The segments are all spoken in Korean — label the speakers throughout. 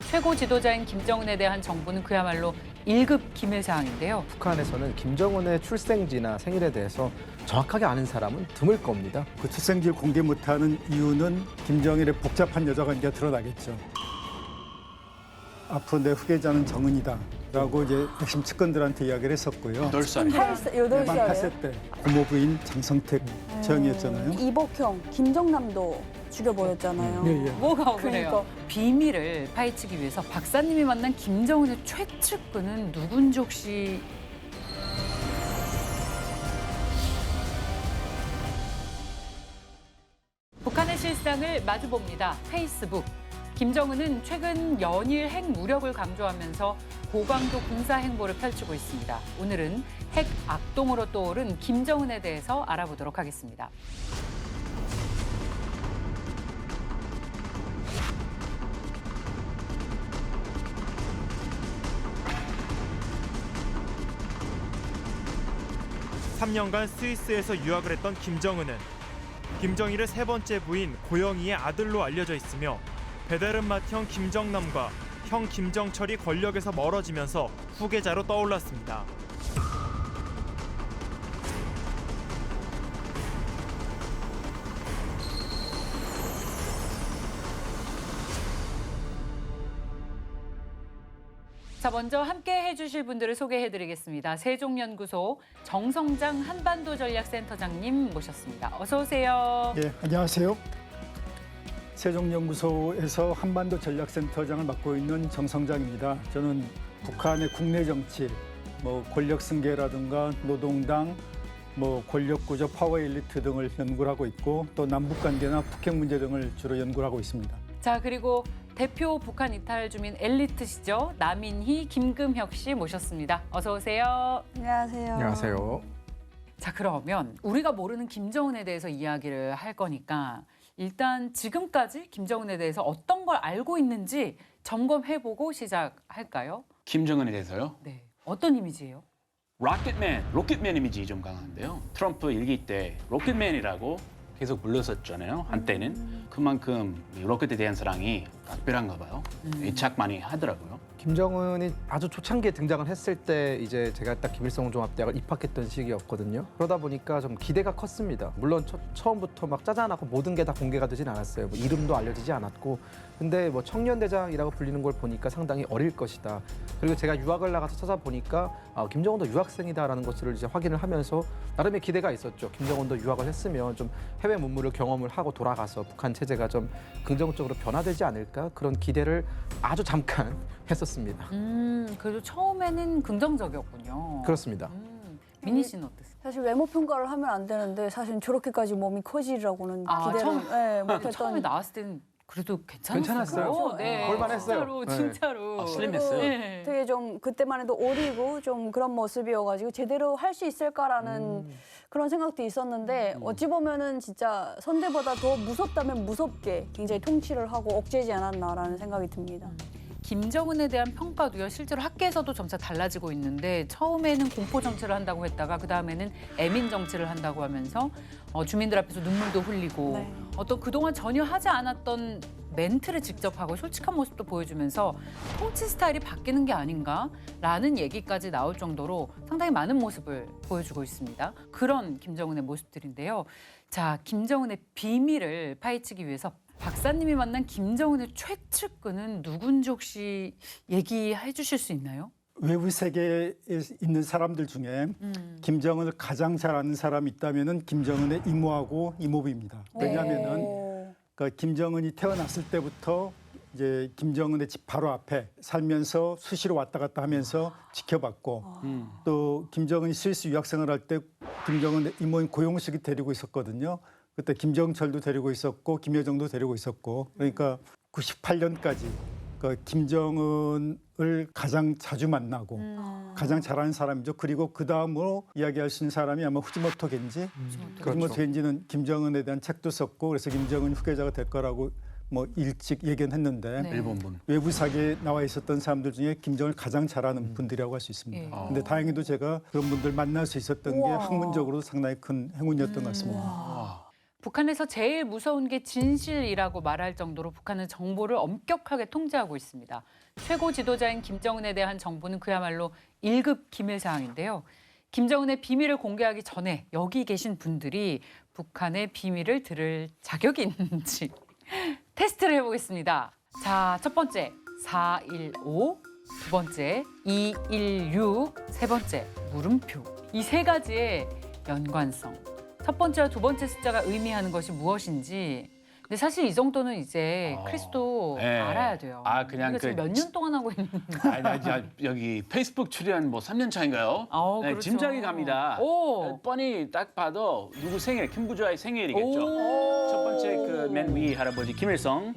Speaker 1: 최고 지도자인 김정은에 대한 정보는 그야말로 1급 기밀사항인데요.
Speaker 2: 북한에서는 김정은의 출생지나 생일에 대해서 정확하게 아는 사람은 드물 겁니다.
Speaker 3: 그 출생지를 공개 못하는 이유는 김정일의 복잡한 여자관계가 드러나겠죠. 앞으로 내 후계자는 정은이다 라고 이제 핵심 측근들한테 이야기를 했었고요.
Speaker 4: 8살.
Speaker 3: 8세
Speaker 5: 8살.
Speaker 3: 때 고모부인 장성택 처형이었잖아요.
Speaker 5: 이복형, 김정남도 죽여버렸잖아요.
Speaker 3: 예, 예.
Speaker 1: 뭐가 억울해요?
Speaker 5: 그러니까.
Speaker 1: 비밀을 파헤치기 위해서 박사님이 만난 김정은의 최측근은 누군지 혹시 북한의 실상을 마주봅니다. 페이스북. 김정은은 최근 연일 핵 무력을 강조하면서 고강도 군사 행보를 펼치고 있습니다. 오늘은 핵 악동으로 떠오른 김정은에 대해서 알아보도록 하겠습니다.
Speaker 6: 삼 년간 스위스에서 유학을 했던 김정은은 김정일의 세 번째 부인 고영희의 아들로 알려져 있으며 베데른맛 형 김정남과 형 김정철이 권력에서 멀어지면서 후계자로 떠올랐습니다.
Speaker 1: 자, 먼저 함께 해주실 분들을 소개해드리겠습니다. 세종연구소 정성장 한반도전략센터장님 모셨습니다. 어서 오세요.
Speaker 3: 예, 안녕하세요. 세종연구소에서 한반도 전략센터장을 맡고 있는 정성장입니다. 저는 북한의 국내 정치, 권력 승계라든가 노동당, 권력구조, 파워 엘리트 등을 연구를 하고 있고 또 남북 관계나 북핵 문제 등을 주로 연구를 하고 있습니다.
Speaker 1: 자, 그리고 대표 북한 이탈 주민 엘리트시죠. 남인희, 김금혁 씨 모셨습니다. 어서 오세요.
Speaker 5: 안녕하세요.
Speaker 2: 안녕하세요.
Speaker 1: 자, 그러면 우리가 모르는 김정은에 대해서 이야기를 할 거니까 일단 지금까지 김정은에 대해서 어떤 걸 알고 있는지 점검해보고 시작할까요?
Speaker 4: 김정은에 대해서요?
Speaker 1: 네, 어떤 이미지예요?
Speaker 4: 로켓맨 이미지 좀 강한데요. 트럼프 일기 때 로켓맨이라고 계속 불렀었잖아요. 한때는 그만큼 이 로켓에 대한 사랑이 각별한가 봐요. 애착 많이 하더라고요.
Speaker 2: 김정은이 아주 초창기에 등장을 했을 때 이제 제가 딱 김일성 종합대학을 입학했던 시기였거든요. 그러다 보니까 좀 기대가 컸습니다. 물론 처음부터 막 짜잔하고 모든 게 다 공개가 되진 않았어요. 이름도 알려지지 않았고, 근데 청년대장이라고 불리는 걸 보니까 상당히 어릴 것이다. 그리고 제가 유학을 나가서 찾아보니까 김정은도 유학생이다라는 것을 이제 확인을 하면서 나름의 기대가 있었죠. 김정은도 유학을 했으면 좀 해외 문물을 경험을 하고 돌아가서 북한 체제가 좀 긍정적으로 변화되지 않을까, 그런 기대를 아주 잠깐 했었습니다.
Speaker 1: 그래도 처음에는 긍정적이었군요.
Speaker 2: 그렇습니다.
Speaker 1: 민희 씨는 어땠어요?
Speaker 5: 사실 외모 평가를 하면 안 되는데 사실 저렇게까지 몸이 커지라고는 기대를
Speaker 1: 처음에
Speaker 5: 못했던.
Speaker 1: 나왔을 때는 그래도 괜찮았어요.
Speaker 5: 네.
Speaker 2: 볼만했어요.
Speaker 1: 진짜로,
Speaker 2: 네.
Speaker 1: 진짜로.
Speaker 4: 슬림했어요.
Speaker 1: 네.
Speaker 5: 되게 좀 그때만 해도 어리고 좀 그런 모습이어가지고 제대로 할 수 있을까라는 그런 생각도 있었는데 어찌 보면은 진짜 선대보다 더 무섭다면 무섭게 굉장히 통치를 하고 억제지 않았나라는 생각이 듭니다.
Speaker 1: 김정은에 대한 평가도요, 실제로 학계에서도 점차 달라지고 있는데 처음에는 공포 정치를 한다고 했다가 그다음에는 애민 정치를 한다고 하면서 주민들 앞에서 눈물도 흘리고
Speaker 5: 네.
Speaker 1: 어떤 그동안 전혀 하지 않았던 멘트를 직접 하고 솔직한 모습도 보여주면서 통치 스타일이 바뀌는 게 아닌가라는 얘기까지 나올 정도로 상당히 많은 모습을 보여주고 있습니다. 그런 김정은의 모습들인데요. 자, 김정은의 비밀을 파헤치기 위해서 박사님이 만난 김정은의 최측근은 누군지 혹시 얘기해 주실 수 있나요?
Speaker 3: 외부 세계에 있는 사람들 중에 김정은을 가장 잘 아는 사람이 있다면은 김정은의 이모하고 이모부입니다. 왜냐하면은 김정은이 태어났을 때부터 이제 김정은의 집 바로 앞에 살면서 수시로 왔다 갔다 하면서 지켜봤고 또 김정은이 스위스 유학생을 할 때 김정은의 이모인 고용식이 데리고 있었거든요. 그때 김정철도 데리고 있었고 김여정도 데리고 있었고 그러니까 98년까지 김정은을 가장 자주 만나고 가장 잘하는 사람이죠. 그리고 그 다음으로 이야기할 수 있는 사람이 아마 후지모토 겐지. 후지모토 겐지는 김정은에 대한 책도 썼고 그래서 김정은 후계자가 될 거라고 일찍 예견했는데
Speaker 1: 네.
Speaker 4: 일본분.
Speaker 3: 외부 사계에 나와 있었던 사람들 중에 김정은을 가장 잘하는 분들이라고 할 수 있습니다.
Speaker 1: 예.
Speaker 3: 근데 다행히도 제가 그런 분들 만날 수 있었던 게
Speaker 5: 우와.
Speaker 3: 학문적으로 상당히 큰 행운이었던 것 같습니다.
Speaker 1: 북한에서 제일 무서운 게 진실이라고 말할 정도로 북한은 정보를 엄격하게 통제하고 있습니다. 최고 지도자인 김정은에 대한 정보는 그야말로 1급 기밀 사항인데요. 김정은의 비밀을 공개하기 전에 여기 계신 분들이 북한의 비밀을 들을 자격이 있는지 테스트를 해보겠습니다. 자, 첫 번째 415, 두 번째 216, 세 번째 물음표. 이 세 가지의 연관성. 첫 번째와 두 번째 숫자가 의미하는 것이 무엇인지. 근데 사실 이 정도는 이제 크리스도
Speaker 4: 네.
Speaker 1: 알아야 돼요.
Speaker 4: 아, 그냥
Speaker 1: 우리가 지금
Speaker 4: 그
Speaker 1: 몇 년 동안 하고 있는.
Speaker 4: 아니, 여기 페이스북 출연 뭐 3년 차인가요? 네,
Speaker 1: 그렇죠.
Speaker 4: 짐작이 갑니다.
Speaker 1: 오.
Speaker 4: 뻔히 딱 봐도 누구 생일, 김부자의 생일이겠죠.
Speaker 1: 오.
Speaker 4: 첫 번째 그 맨 위 할아버지 김일성,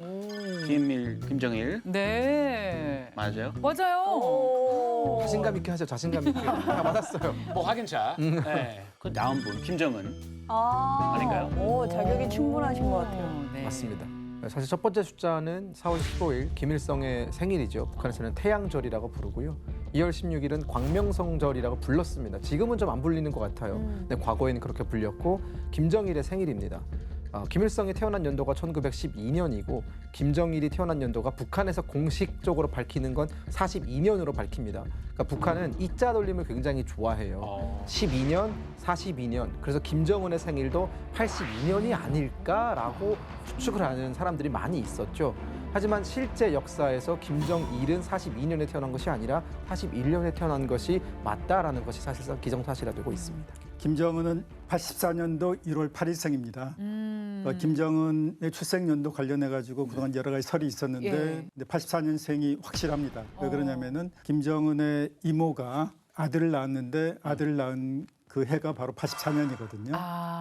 Speaker 4: 김정일
Speaker 1: 네.
Speaker 4: 맞아요?
Speaker 1: 맞아요.
Speaker 2: 자신감 있게 하죠. 자신감 있게. 다 받았어요.
Speaker 4: 뭐 확인차. 네. 그 다음 분 김정은. 아닌가요?
Speaker 5: 오, 자격이 충분하신 것 같아요.
Speaker 1: 네.
Speaker 2: 맞습니다. 사실 첫 번째 숫자는 4월 15일 김일성의 생일이죠. 북한에서는 태양절이라고 부르고요. 2월 16일은 광명성절이라고 불렀습니다. 지금은 좀 안 불리는 것 같아요. 근데 과거에는 그렇게 불렸고 김정일의 생일입니다. 김일성이 태어난 연도가 1912년이고 김정일이 태어난 연도가 북한에서 공식적으로 밝히는 건 42년으로 밝힙니다. 그러니까 북한은 이자 돌림을 굉장히 좋아해요. 12년, 42년. 그래서 김정은의 생일도 82년이 아닐까라고 추측을 하는 사람들이 많이 있었죠. 하지만 실제 역사에서 김정일은 42년에 태어난 것이 아니라 41년에 태어난 것이 맞다라는 것이 사실상 기정사실화 되고 있습니다.
Speaker 3: 김정은은 84년도 1월 8일생입니다. 김정은의 출생연도 관련해 가지고 그동안 여러 가지 설이 있었는데
Speaker 1: 예.
Speaker 3: 84년생이 확실합니다. 왜 그러냐면은 김정은의 이모가 아들을 낳았는데 아들을 낳은 그 해가 바로 84년이거든요.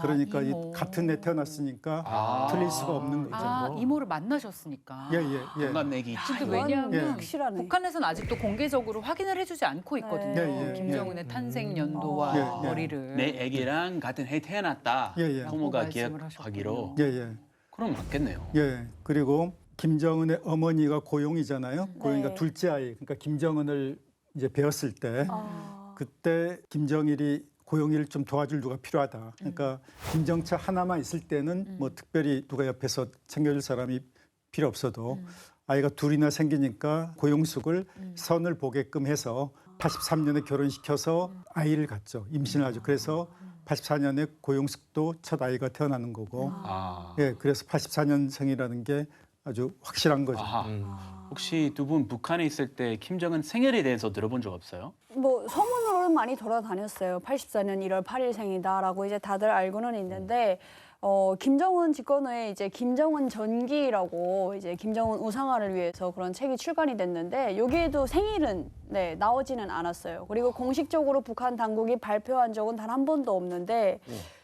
Speaker 3: 그러니까
Speaker 1: 이모.
Speaker 3: 같은 해 태어났으니까 틀릴 수가 없는 거죠.
Speaker 1: 이모를 만나셨으니까.
Speaker 3: 예.
Speaker 4: 동갑내기.
Speaker 1: 근데
Speaker 5: 이건
Speaker 1: 왜냐하면
Speaker 5: 확실하네.
Speaker 1: 북한에서는 아직도 공개적으로 확인을 해주지 않고 있거든요.
Speaker 3: 예.
Speaker 1: 김정은의 탄생 연도와
Speaker 3: 예.
Speaker 1: 거리를.
Speaker 4: 내 애기랑 같은 해 태어났다.
Speaker 3: 예.
Speaker 4: 부모가
Speaker 1: 말씀을
Speaker 4: 기억하기로.
Speaker 3: 예.
Speaker 4: 그럼 맞겠네요.
Speaker 3: 예. 그리고 김정은의 어머니가 고용이잖아요. 고용이가
Speaker 5: 네.
Speaker 3: 둘째 아이. 그러니까 김정은을 이제 배웠을 때
Speaker 5: 아.
Speaker 3: 그때 김정일이 고용이를 좀 도와줄 누가 필요하다. 그러니까 김정차 하나만 있을 때는 뭐 특별히 누가 옆에서 챙겨줄 사람이 필요 없어도 아이가 둘이나 생기니까 고용숙을 선을 보게끔 해서 83년에 결혼시켜서 아이를 갖죠. 임신을 하죠. 그래서 84년에 고용숙도 첫 아이가 태어나는 거고. 예, 그래서 84년생이라는 게 아주 확실한 거죠.
Speaker 4: 아하. 혹시 두 분 북한에 있을 때 김정은 생일에 대해서 들어본 적 없어요?
Speaker 5: 뭐 소문으로는 많이 돌아다녔어요. 84년 1월 8일생이다라고 이제 다들 알고는 있는데 김정은 집권 후에 이제 김정은 전기라고 이제 김정은 우상화를 위해서 그런 책이 출간이 됐는데 여기에도 생일은 나오지는 않았어요. 그리고 공식적으로 북한 당국이 발표한 적은 단 한 번도 없는데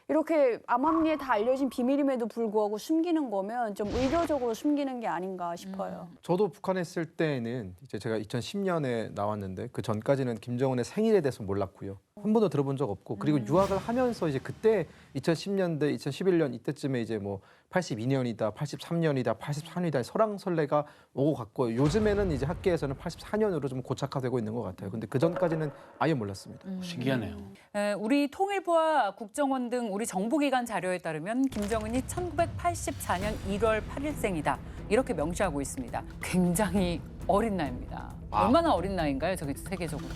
Speaker 5: 이렇게 암암리에 다 알려진 비밀임에도 불구하고 숨기는 거면 좀 의도적으로 숨기는 게 아닌가 싶어요.
Speaker 2: 저도 북한에 있을 때는 이제 제가 2010년에 나왔는데 그 전까지는 김정은의 생일에 대해서 몰랐고요. 한 번도 들어본 적 없고 그리고 유학을 하면서 이제 그때 2010년대, 2011년 이때쯤에 이제 뭐 82년이다, 83년이다, 84년이다 설왕설래가 오고 갔고 요즘에는 이제 학계에서는 84년으로 좀 고착화되고 있는 것 같아요. 근데 그 전까지는 아예 몰랐습니다.
Speaker 4: 신기하네요.
Speaker 1: 우리 통일부와 국정원 등 우리 정보기관 자료에 따르면 김정은이 1984년 1월 8일생이다. 이렇게 명시하고 있습니다. 굉장히 어린 나이입니다. 얼마나 어린 나이인가요? 저기 세계적으로.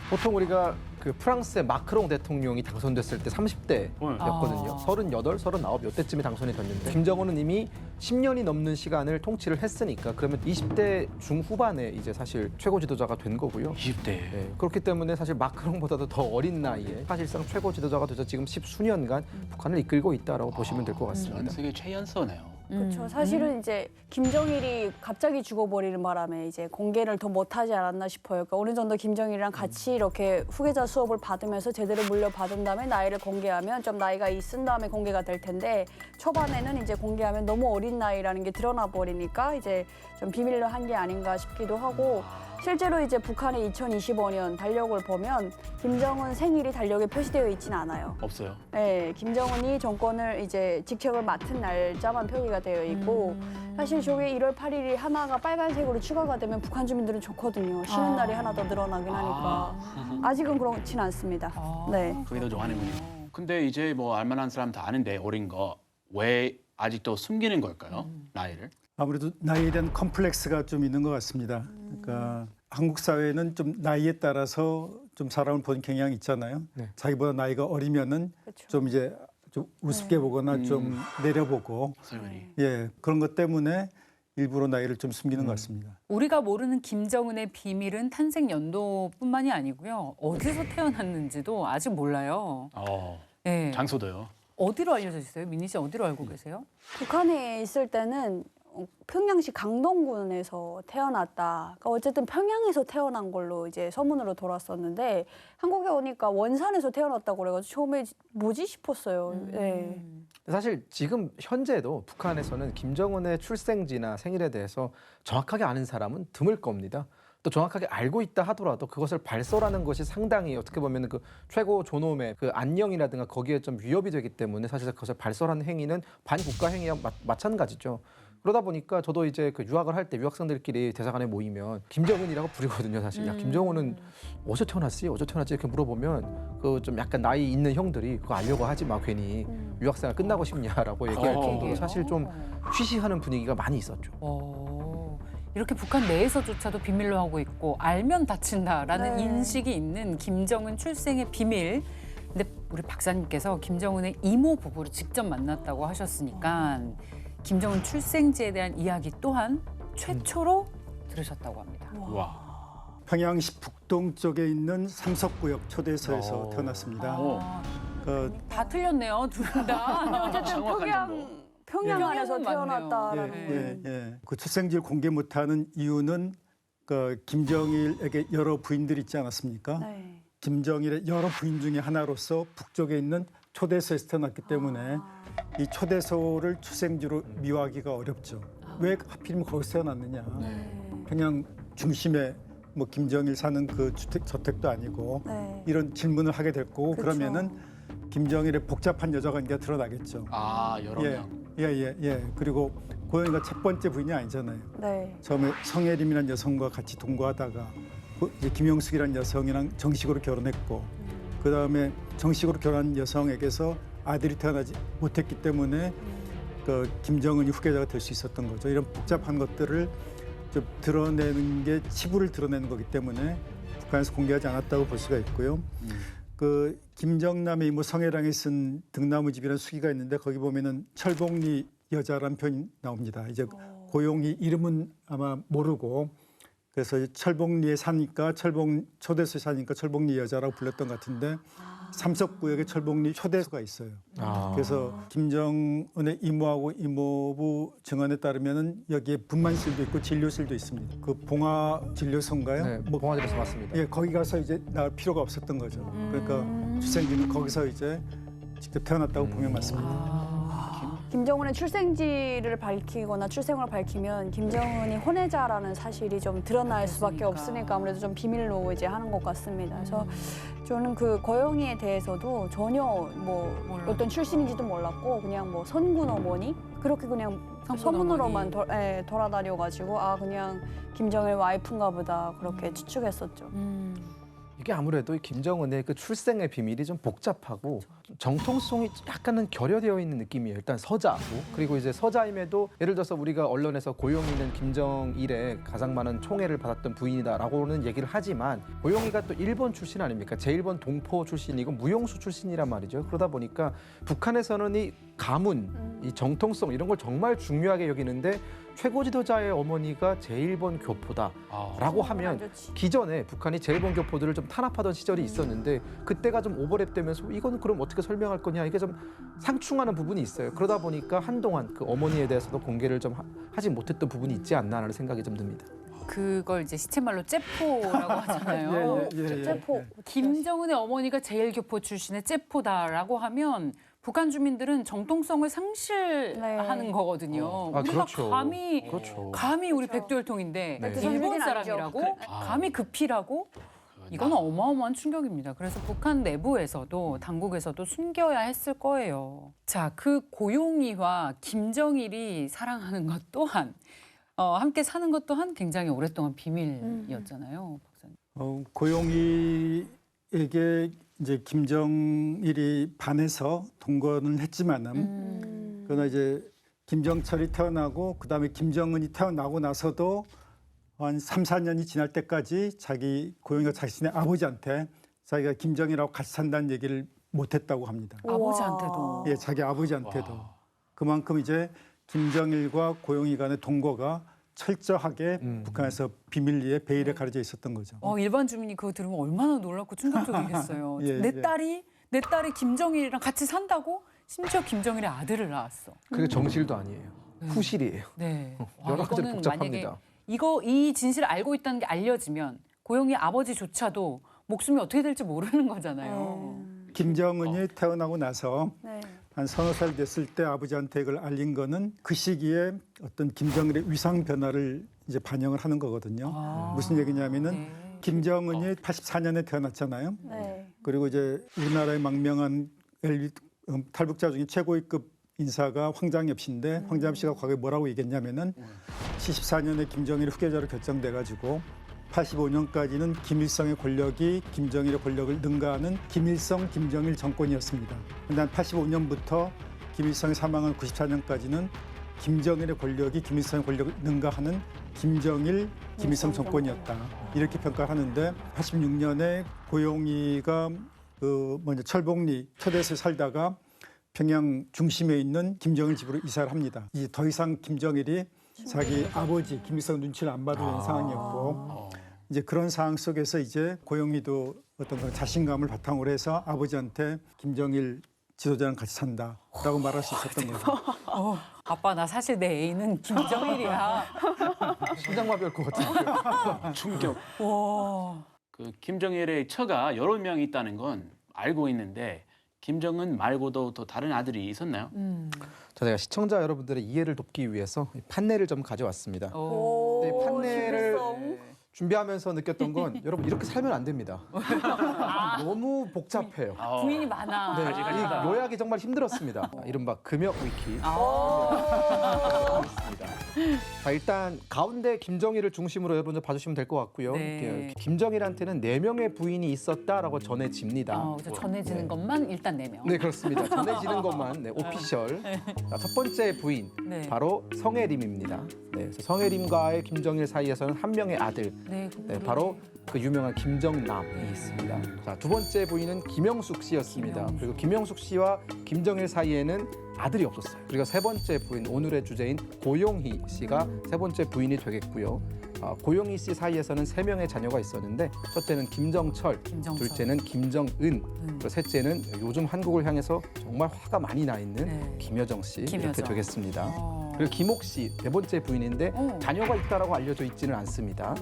Speaker 2: 보통 우리가 그 프랑스의 마크롱 대통령이 당선됐을 때 30대였거든요. 38, 39 이때쯤에 당선이 됐는데 김정은은 이미 10년이 넘는 시간을 통치를 했으니까 그러면 20대 중후반에 이제 사실 최고 지도자가 된 거고요.
Speaker 4: 20대.
Speaker 2: 네, 그렇기 때문에 사실 마크롱보다도 더 어린 나이에 사실상 최고 지도자가 돼서 지금 10수년간 북한을 이끌고 있다라고 보시면 될 것
Speaker 4: 전
Speaker 2: 같습니다.
Speaker 4: 세계 최연소네요.
Speaker 5: 그렇죠. 사실은 이제 김정일이 갑자기 죽어버리는 바람에 이제 공개를 더 못하지 않았나 싶어요. 그러니까 어느 정도 김정일이랑 같이 이렇게 후계자 수업을 받으면서 제대로 물려받은 다음에 나이를 공개하면 좀 나이가 있은 다음에 공개가 될 텐데 초반에는 이제 공개하면 너무 어린 나이라는 게 드러나 버리니까 이제 좀 비밀로 한 게 아닌가 싶기도 하고 실제로 이제 북한의 2025년 달력을 보면 김정은 생일이 달력에 표시되어 있지는 않아요.
Speaker 4: 없어요.
Speaker 5: 네, 김정은이 정권을 이제 직책을 맡은 날짜만 표기가 되어 있고 사실 저게 1월 8일이 하나가 빨간색으로 추가가 되면 북한 주민들은 좋거든요. 쉬는 날이 하나 더 늘어나긴 하니까 아직은 그렇진 않습니다. 네.
Speaker 4: 그게 더 좋아하는군요. 근데 이제 뭐 알만한 사람 다 아는데 어린 거 왜 아직도 숨기는 걸까요? 나이를?
Speaker 3: 아무래도 나이에 대한 컴플렉스가 좀 있는 것 같습니다. 그러니까 한국 사회는 좀 나이에 따라서 좀 사람을 보는 경향이 있잖아요.
Speaker 2: 네.
Speaker 3: 자기보다 나이가 어리면은
Speaker 5: 그렇죠.
Speaker 3: 좀 이제 좀 우습게 보거나 좀 내려보고
Speaker 4: 설명이.
Speaker 3: 예 그런 것 때문에 일부러 나이를 좀 숨기는 것 같습니다.
Speaker 1: 우리가 모르는 김정은의 비밀은 탄생 연도뿐만이 아니고요. 어디서 태어났는지도 아직 몰라요. 네.
Speaker 4: 장소도요.
Speaker 1: 어디로 알려져 있어요? 민희 씨 어디로 알고 계세요?
Speaker 5: 북한에 있을 때는 평양시 강동군에서 태어났다. 그러니까 어쨌든 평양에서 태어난 걸로 이제 소문으로 돌았었는데 한국에 오니까 원산에서 태어났다고 그래가지고 처음에 뭐지 싶었어요. 네.
Speaker 2: 사실 지금 현재도 북한에서는 김정은의 출생지나 생일에 대해서 정확하게 아는 사람은 드물 겁니다. 또 정확하게 알고 있다 하더라도 그것을 발설하는 것이 상당히 어떻게 보면 그 최고 존엄의 그 안녕이라든가 거기에 좀 위협이 되기 때문에 사실 그것을 발설하는 행위는 반국가 행위와 마찬가지죠. 그러다 보니까 저도 이제 그 유학을 할 때 유학생들끼리 대사관에 모이면 김정은이라고 부르거든요, 사실. 야, 김정은은 어디서 태어났지? 어디서 태어났지? 이렇게 물어보면 그 좀 약간 나이 있는 형들이 그거 알려고 하지 마, 괜히 유학생활 끝나고 싶냐라고 얘기할 정도로 사실 좀 쉬쉬하는 분위기가 많이 있었죠.
Speaker 1: 이렇게 북한 내에서조차도 비밀로 하고 있고 알면 다친다라는
Speaker 5: 네.
Speaker 1: 인식이 있는 김정은 출생의 비밀. 근데 우리 박사님께서 김정은의 이모 부부를 직접 만났다고 하셨으니까 김정은 출생지에 대한 이야기 또한 최초로 들으셨다고 합니다.
Speaker 4: 와.
Speaker 3: 평양시 북동쪽에 있는 삼석구역 초대소에서 태어났습니다.
Speaker 1: 다 틀렸네요, 둘 다.
Speaker 5: 어쨌든
Speaker 4: 정확한 정보.
Speaker 5: 평양 안에서
Speaker 1: 평양은
Speaker 5: 태어났다라는
Speaker 1: 맞네요.
Speaker 5: 게.
Speaker 3: 예. 그 출생지를 공개 못하는 이유는 그 김정일에게 여러 부인들이 있지 않았습니까?
Speaker 5: 네.
Speaker 3: 김정일의 여러 부인 중에 하나로서 북쪽에 있는 초대소에서 태어났기 때문에 이 초대소를 출생지로 미화하기가 어렵죠. 왜 하필이면 거기서 태어났느냐? 평양 중심에 뭐 김정일 사는 그 저택도 아니고
Speaker 5: 네.
Speaker 3: 이런 질문을 하게 될 거고
Speaker 5: 그쵸.
Speaker 3: 그러면은 김정일의 복잡한 여자 관계가 드러나겠죠.
Speaker 4: 여러
Speaker 3: 예,
Speaker 4: 명.
Speaker 3: 예. 그리고 고영이가 첫 번째 부인이 아니잖아요.
Speaker 5: 네.
Speaker 3: 처음에 성혜림이라는 여성과 같이 동거하다가 이제 김영숙이라는 여성이랑 정식으로 결혼했고 그 다음에 정식으로 결혼한 여성에게서 아들이 태어나지 못했기 때문에 그 김정은이 후계자가 될 수 있었던 거죠. 이런 복잡한 것들을 좀 드러내는 게 치부를 드러내는 거기 때문에 북한에서 공개하지 않았다고 볼 수가 있고요. 그 김정남의 이모 성혜랑이 쓴 등나무집이라는 수기가 있는데 거기 보면은 철봉리 여자란 표현이 나옵니다. 이제 고용이 이름은 아마 모르고 그래서 철봉리에 사니까 초대소에 사니까 철봉리 여자라고 불렀던 것 같은데 삼석구역에 철봉리 초대소가 있어요. 그래서 김정은의 이모하고 이모부 증언에 따르면은 여기에 분만실도 있고 진료실도 있습니다. 그 봉화 진료소인가요?
Speaker 2: 네, 봉화제에서 맞습니다.
Speaker 3: 예, 거기 가서 이제 나올 필요가 없었던 거죠. 그러니까 출생지는 거기서 이제 직접 태어났다고 보면 맞습니다.
Speaker 5: 김정은의 출생지를 밝히거나 출생을 밝히면 김정은이 혼외자라는 사실이 좀 드러날 수밖에 없으니까 아무래도 좀 비밀로 이제 하는 것 같습니다. 그래서 저는 그 고영이에 대해서도 전혀 뭐 어떤 출신인지도 몰랐고 그냥 뭐 선군 어머니 그렇게 그냥 소문으로만 돌아다녀가지고 그냥 김정일 와이프인가 보다 그렇게 추측했었죠.
Speaker 2: 이게 아무래도 이 김정은의 그 출생의 비밀이 좀 복잡하고 정통성이 약간은 결여되어 있는 느낌이에요. 일단 서자고 그리고 이제 서자임에도 예를 들어서 우리가 언론에서 고용이는 김정일의 가장 많은 총애를 받았던 부인이다라고는 얘기를 하지만 고용이가 또 일본 출신 아닙니까? 제1번 동포 출신이고 무용수 출신이란 말이죠. 그러다 보니까 북한에서는 이 가문, 이 정통성 이런 걸 정말 중요하게 여기는데 최고 지도자의 어머니가 제1번 교포다라고 하면 기존에 북한이 제1번 교포들을 좀 탄압하던 시절이 있었는데 그때가 좀 오버랩되면서 이건 그럼 어떻게 설명할 거냐 이게 좀 상충하는 부분이 있어요. 그러다 보니까 한동안 그 어머니에 대해서도 공개를 좀 하지 못했던 부분이 있지 않나라는 생각이 좀 듭니다.
Speaker 1: 그걸 이제 시체말로 째포라고 하잖아요.
Speaker 3: 예.
Speaker 5: 째포.
Speaker 1: 김정은의 어머니가 제일교포 출신의 째포다라고 하면 북한 주민들은 정통성을 상실하는
Speaker 5: 네.
Speaker 1: 거거든요. 우리가
Speaker 2: 그렇죠.
Speaker 1: 감히 우리 백두혈통인데
Speaker 2: 네.
Speaker 1: 일본
Speaker 5: 아니죠.
Speaker 1: 사람이라고 감히 급히라고 이건 어마어마한 충격입니다. 그래서 북한 내부에서도 당국에서도 숨겨야 했을 거예요. 자, 그 고용이와 김정일이 사랑하는 것 또한 함께 사는 것 또한 굉장히 오랫동안 비밀이었잖아요, 박사님.
Speaker 3: 고용이에게 이제 김정일이 반해서 동거는 했지만은 그러나 이제 김정철이 태어나고 그다음에 김정은이 태어나고 나서도 한 3, 4년이 지날 때까지 자기 고영이가 자신의 아버지한테 자기가 김정일하고 같이 산다는 얘기를 못했다고 합니다.
Speaker 1: 아버지한테도.
Speaker 3: 예, 자기 아버지한테도. 그만큼 이제 김정일과 고영이 간의 동거가 철저하게 북한에서 비밀리에 베일에 가려져 있었던 거죠.
Speaker 1: 일반 주민이 그거 들으면 얼마나 놀랍고 충격적이겠어요.
Speaker 3: 예,
Speaker 1: 내
Speaker 3: 예.
Speaker 1: 딸이 김정일이랑 같이 산다고? 심지어 김정일의 아들을 낳았어.
Speaker 2: 그게 정실도 아니에요. 후실이에요.
Speaker 1: 네.
Speaker 2: 여러 가지로
Speaker 1: 이거는
Speaker 2: 복잡합니다.
Speaker 1: 만약에 이 진실을 알고 있다는 게 알려지면 고영이 아버지조차도 목숨이 어떻게 될지 모르는 거잖아요.
Speaker 3: 김정은이 태어나고 나서
Speaker 5: 네.
Speaker 3: 한 서너 살 됐을 때 아버지한테 이걸 알린 거는 그 시기에 어떤 김정일의 위상 변화를 이제 반영을 하는 거거든요. 무슨 얘기냐면은
Speaker 1: 네.
Speaker 3: 김정은이 84년에 태어났잖아요.
Speaker 5: 네.
Speaker 3: 그리고 이제 우리나라의 망명한 탈북자 중에 최고위급 인사가 황장엽 씨인데 황장엽 씨가 과거에 뭐라고 얘기했냐면은 74년에 김정일이 후계자로 결정돼가지고 85년까지는 김일성의 권력이 김정일의 권력을 능가하는 김일성, 김정일 정권이었습니다. 그런데 한 85년부터 김일성이 사망한 94년까지는 김정일의 권력이 김일성의 권력을 능가하는 김정일, 김일성 정권이었다. 이렇게 평가하는데 86년에 고용이가 철봉리 초대소에 살다가 평양 중심에 있는 김정일 집으로 이사를 합니다. 이제 더 이상 김정일이 자기 아버지 김일성 눈치를 안 받는 상황이었고 이제 그런 상황 속에서 이제 고영이도 어떤 그런 자신감을 바탕으로 해서 아버지한테 김정일 지도자랑 같이 산다라고 말할 수 있었던 거죠.
Speaker 1: 아빠 나 사실 내 애인은 김정일이야.
Speaker 2: 심장마비할 것 같은데.
Speaker 4: 충격.
Speaker 1: 와.
Speaker 4: 그 김정일의 처가 여러 명 있다는 건 알고 있는데 김정은 말고도 또 다른 아들이 있었나요?
Speaker 2: 제가 시청자 여러분들의 이해를 돕기 위해서 판례를 좀 가져왔습니다.
Speaker 5: 오,
Speaker 2: 네, 판례를
Speaker 5: 신빙성.
Speaker 2: 준비하면서 느꼈던 건 여러분 이렇게 살면 안 됩니다. 너무 복잡해요.
Speaker 1: 부인이 많아.
Speaker 2: 네,
Speaker 4: 가지가지다.
Speaker 2: 이 요약이 정말 힘들었습니다. 이른바 금역 위키. 있습니다. 자, 일단 가운데 김정일을 중심으로 여러분들 봐주시면 될 것 같고요.
Speaker 1: 네.
Speaker 2: 김정일한테는 4명의 부인이 있었다라고 전해집니다.
Speaker 1: 그래서 전해지는 것만 일단 4명.
Speaker 2: 네, 그렇습니다. 전해지는 것만 오피셜. 자, 첫 번째 부인
Speaker 1: 네.
Speaker 2: 바로 성혜림입니다. 네, 그래서 성혜림과의 김정일 사이에서는 한 명의 아들,
Speaker 1: 네,
Speaker 2: 네, 바로 그 유명한 김정남이 있습니다. 자, 두 번째 부인은 김영숙 씨였습니다. 그리고 김영숙 씨와 김정일 사이에는 아들이 없었어요. 그리고 세 번째 부인, 오늘의 주제인 고용희 씨가 세 번째 부인이 되겠고요. 고용희 씨 사이에서는 3명의 자녀가 있었는데 첫째는 김정철, 둘째는 김정은, 그리고 셋째는 요즘 한국을 향해서 정말 화가 많이 나 있는
Speaker 1: 네.
Speaker 2: 김여정 씨 이렇게
Speaker 1: 김여정.
Speaker 2: 되겠습니다. 그리고 김옥 씨, 4번째 부인인데 자녀가 있다라고 알려져 있지는 않습니다.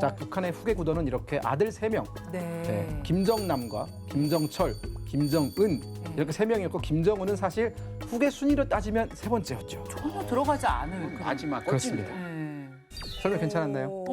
Speaker 2: 자, 북한의 후계 구도는 이렇게 아들 3명, 네, 김정남과 김정철, 김정은 이렇게 3명이었고 김정은은 사실 후계 순위로 따지면 3번째였죠.
Speaker 1: 전혀 들어가지 않을 그런.
Speaker 4: 마지막
Speaker 2: 그렇습니다.
Speaker 4: 꼴찌입니다.
Speaker 1: 네.
Speaker 2: 설명 괜찮았나요?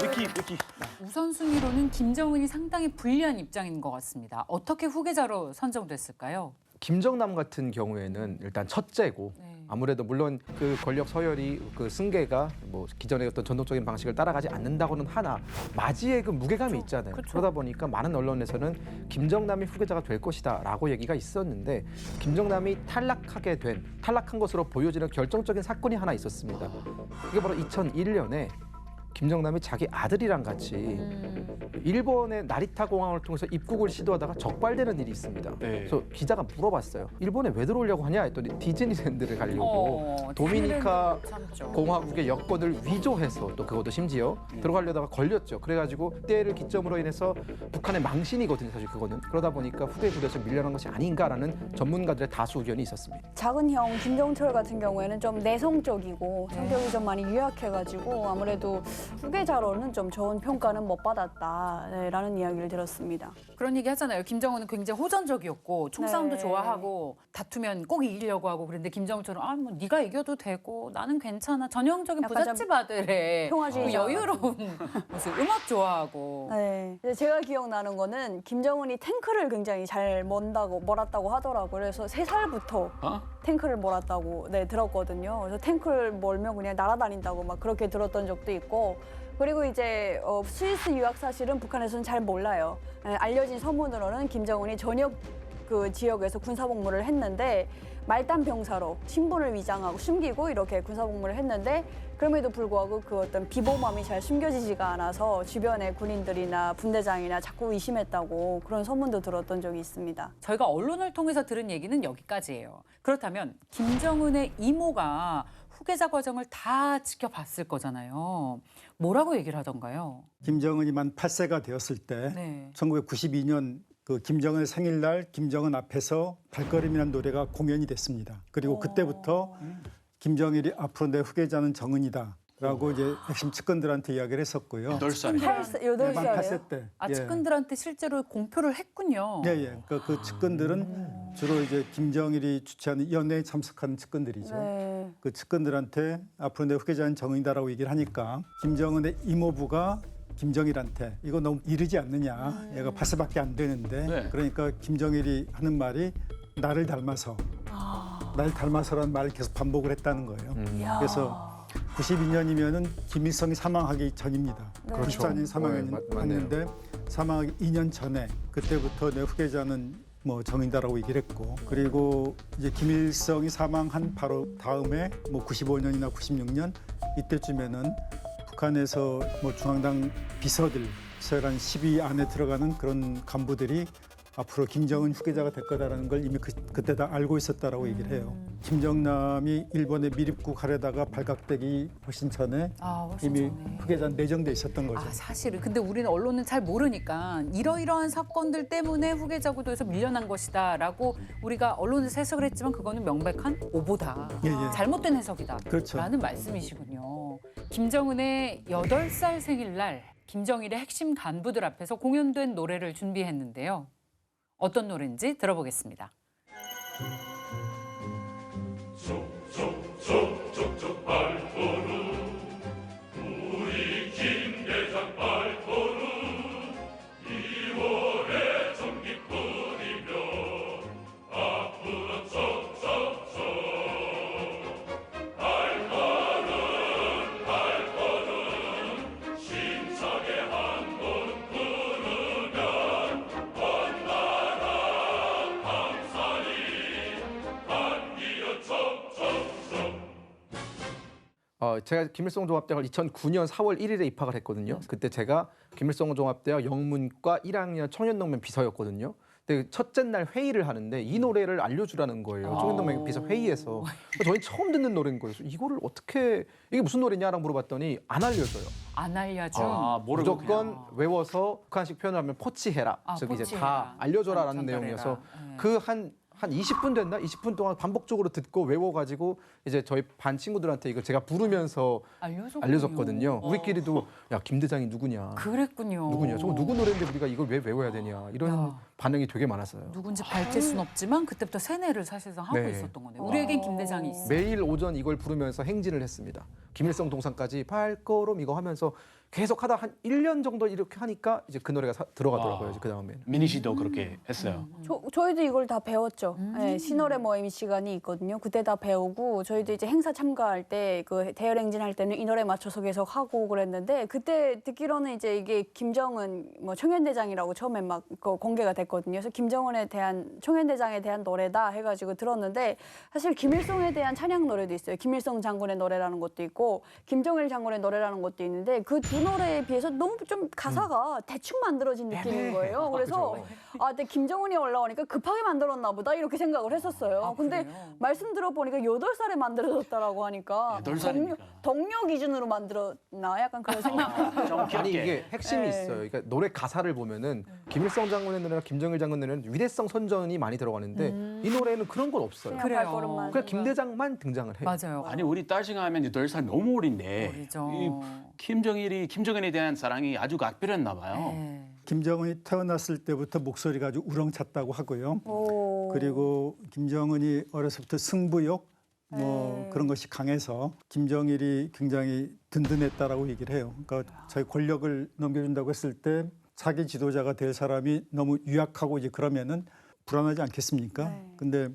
Speaker 4: 위키.
Speaker 1: 우선순위로는 김정은이 상당히 불리한 입장인 것 같습니다. 어떻게 후계자로 선정됐을까요?
Speaker 2: 김정남 같은 경우에는 일단 첫째고
Speaker 1: 네.
Speaker 2: 아무래도 물론 그 권력 서열이 그 승계가 뭐 기존의 어떤 전통적인 방식을 따라가지 않는다고는 하나 마지의 그 무게감이 있잖아요.
Speaker 1: 그렇죠.
Speaker 2: 그러다 보니까 많은 언론에서는 김정남이 후계자가 될 것이다라고 얘기가 있었는데 김정남이 탈락한 것으로 보여지는 결정적인 사건이 하나 있었습니다. 그게 바로 2001년에 김정남이 자기 아들이랑 같이 일본의 나리타 공항을 통해서 입국을 시도하다가 적발되는 일이 있습니다.
Speaker 4: 네.
Speaker 2: 그래서 기자가 물어봤어요. 일본에 왜 들어오려고 하냐 했더니 디즈니랜드를 가려고 도미니카
Speaker 1: 참죠.
Speaker 2: 공화국의 여권을 위조해서 또 그것도 심지어 들어가려다가 걸렸죠. 그래가지고 그때를 기점으로 인해서 북한의 망신이거든요. 사실 그거는. 그러다 보니까 후계 구도에서 밀려난 것이 아닌가라는 전문가들의 다수 의견이 있었습니다.
Speaker 5: 작은 형 김정철 같은 경우에는 좀 내성적이고 성격이 좀 많이 유약해가지고 아무래도 후계자로는 좀 좋은 평가는 못 받았다라는 이야기를 들었습니다.
Speaker 1: 그런 얘기 하잖아요. 김정은은 굉장히 호전적이었고 총싸움도
Speaker 5: 네.
Speaker 1: 좋아하고 다투면 꼭 이기려고 하고 그런데 김정철은 뭐 네가 이겨도 되고 나는 괜찮아. 전형적인
Speaker 5: 약간
Speaker 1: 부잣집 아들의
Speaker 5: 평화주의자.
Speaker 1: 그 여유로운 모습. 음악 좋아하고.
Speaker 5: 네. 제가 기억나는 거는 김정은이 탱크를 굉장히 잘 몰았다고 하더라고요. 그래서 3살부터 탱크를 몰았다고 들었거든요. 그래서 탱크를 몰면 그냥 날아다닌다고 막 그렇게 들었던 적도 있고 그리고 이제 스위스 유학 사실은 북한에서는 잘 몰라요. 알려진 소문으로는 김정은이 전역 그 지역에서 군사복무를 했는데 말단 병사로 신분을 위장하고 숨기고 이렇게 군사복무를 했는데 그럼에도 불구하고 그 어떤 비범함이 잘 숨겨지지가 않아서 주변의 군인들이나 분대장이나 자꾸 의심했다고 그런 소문도 들었던 적이 있습니다.
Speaker 1: 저희가 언론을 통해서 들은 얘기는 여기까지예요. 그렇다면 김정은의 이모가 후계자 과정을 다 지켜봤을 거잖아요. 뭐라고 얘기를 하던가요?
Speaker 3: 김정은이 만 8세가 되었을 때
Speaker 1: 네.
Speaker 3: 1992년 그 김정은 생일날 김정은 앞에서 발걸음이라는 노래가 공연이 됐습니다. 그리고 그때부터 김정일이 앞으로 내 후계자는 정은이다라고 이제 핵심 측근들한테 이야기를 했었고요.
Speaker 4: 8살이요.
Speaker 5: 여덟
Speaker 3: 만
Speaker 5: 살이에요?
Speaker 3: 8세 때.
Speaker 1: 아,
Speaker 3: 예.
Speaker 1: 측근들한테 실제로 공표를 했군요.
Speaker 3: 예, 예. 그 측근들은 주로 이제 김정일이 주최하는 연회에 참석하는 측근들이죠.
Speaker 5: 네.
Speaker 3: 그 측근들한테 앞으로 내 후계자는 정은이다라고 얘기를 하니까 김정은의 이모부가 김정일한테 이거 너무 이르지 않느냐. 얘가 8세밖에 안 되는데
Speaker 4: 네.
Speaker 3: 그러니까 김정일이 하는 말이 나를 닮아서 나를 닮아서라는 말을 계속 반복을 했다는 거예요. 그래서 92년이면은 김일성이 사망하기 전입니다.
Speaker 5: 네.
Speaker 3: 94년
Speaker 2: 맞네요.
Speaker 3: 사망했는데 사망하기 2년 전에 그때부터 내 후계자는 뭐 정인다라고 얘기를 했고 그리고 이제 김일성이 사망한 바로 다음에 뭐 95년이나 96년 이때쯤에는 북한에서 뭐 중앙당 비서들 서열한 10위 안에 들어가는 그런 간부들이 앞으로 김정은 후계자가 될 거다라는 걸 이미 그때 다 알고 있었다라고 얘기를 해요. 김정남이 일본에 미립국 하려다가 발각되기 훨씬 전에
Speaker 1: 아, 훨씬
Speaker 3: 이미
Speaker 1: 전에.
Speaker 3: 후계자는 내정돼 있었던 거죠.
Speaker 1: 아, 사실은. 근데 우리는 언론은 잘 모르니까 이러이러한 사건들 때문에 후계자 구도에서 밀려난 것이다라고 우리가 언론에서 해석을 했지만 그거는 명백한 오보다.
Speaker 3: 예, 예.
Speaker 1: 잘못된 해석이다.
Speaker 3: 그렇죠.
Speaker 1: 라는 말씀이시군요. 김정은의 8살 생일날 김정일의 핵심 간부들 앞에서 공연된 노래를 준비했는데요. 어떤 노래인지 들어보겠습니다.
Speaker 2: 제가 김일성 종합대학을 2009년 4월 1일에 입학을 했거든요. 그때 제가 김일성 종합대학 영문과 1학년 청년동맹 비서였거든요. 근데 첫째 날 회의를 하는데 이 노래를 알려주라는 거예요. 청년동맹 비서 회의에서. 저희 처음 듣는 노래인 거예요. 그래서 이거를 어떻게 이게 무슨 노래냐라고 물어봤더니 안 알려줘요.
Speaker 1: 안 알려준.
Speaker 4: 모르고
Speaker 2: 무조건
Speaker 4: 그냥.
Speaker 2: 외워서 북한식 표현을 하면 포치해라.
Speaker 1: 아,
Speaker 2: 즉 이제
Speaker 1: 포치해라.
Speaker 2: 다 알려줘라라는
Speaker 1: 전달해라.
Speaker 2: 내용이어서
Speaker 1: 네.
Speaker 2: 그 한 20분 됐나? 20분 동안 반복적으로 듣고 외워가지고 이제 저희 반 친구들한테 이거 제가 부르면서 알려줬거든요. 우리끼리도 야, 김 대장이 누구냐?
Speaker 1: 그랬군요.
Speaker 2: 누구냐? 저거 누구 노래인데 우리가 이걸 왜 외워야 되냐? 이런
Speaker 1: 야.
Speaker 2: 반응이 되게 많았어요.
Speaker 1: 누군지 밝힐 순 없지만 그때부터 세뇌를 사실상 하고
Speaker 2: 네.
Speaker 1: 있었던 거네요. 우리에겐 김 대장이 있어.
Speaker 2: 매일 오전 이걸 부르면서 행진을 했습니다. 김일성 동상까지 발걸음 이거 하면서 계속 하다 한 1년 정도 이렇게 하니까 이제 그 노래가 들어가더라고요. 이제 그 다음에는.
Speaker 4: 미니 씨도 그렇게 했어요.
Speaker 5: 저희도 이걸 다 배웠죠. 네, 신노래 모임 시간이 있거든요. 그때 다 배우고 저희도 이제 행사 참가할 때 그 대열 행진할 때는 이 노래 맞춰서 계속 하고 그랬는데 그때 듣기로는 이제 이게 김정은 뭐 청년대장이라고 처음에 막 그 공개가 됐거든요. 그래서 김정은에 대한 청년대장에 대한 노래다 해가지고 들었는데 사실 김일성에 대한 찬양 노래도 있어요. 김일성 장군의 노래라는 것도 있고 김정일 장군의 노래라는 것도 있는데 그 두 노래에 비해서 너무 좀 가사가 대충 만들어진 느낌인 거예요. 그래서 아, 근데 김정은이 올라오니까 급하게 만들었나 보다 이렇게 생각을 했었어요.
Speaker 1: 아,
Speaker 5: 근데
Speaker 1: 그래요?
Speaker 5: 말씀 들어보니까 8살에 만들어졌다라고 하니까
Speaker 4: 8살입니까?
Speaker 5: 동료 기준으로 만들었나 약간 그런 생각.
Speaker 4: 좀 귀엽게.
Speaker 2: 아니 이게 핵심이
Speaker 5: 네.
Speaker 2: 있어요. 그러니까 노래 가사를 보면은 김일성 장군의 노래나 김정일 장군의 노래는 위대성 선전이 많이 들어가는데 이 노래는 그런 건 없어요.
Speaker 5: 그냥
Speaker 1: 그래요.
Speaker 5: 발걸음만.
Speaker 2: 그냥 김 대장만 등장을 해요.
Speaker 1: 맞아요.
Speaker 4: 아니 우리 딸 생각하면 8살 너무 어린데
Speaker 1: 어리죠.
Speaker 4: 이 김정은에 대한 사랑이 아주 각별했나 봐요.
Speaker 1: 네.
Speaker 3: 김정은이 태어났을 때부터 목소리가 아주 우렁찼다고 하고요.
Speaker 5: 오.
Speaker 3: 그리고 김정은이 어려서부터 승부욕 뭐
Speaker 5: 네.
Speaker 3: 그런 것이 강해서 김정일이 굉장히 든든했다라고 얘기를 해요. 그러니까 자기 권력을 넘겨준다고 했을 때 차기 지도자가 될 사람이 너무 유약하고 이제 그러면은 불안하지 않겠습니까?
Speaker 5: 네.
Speaker 3: 근데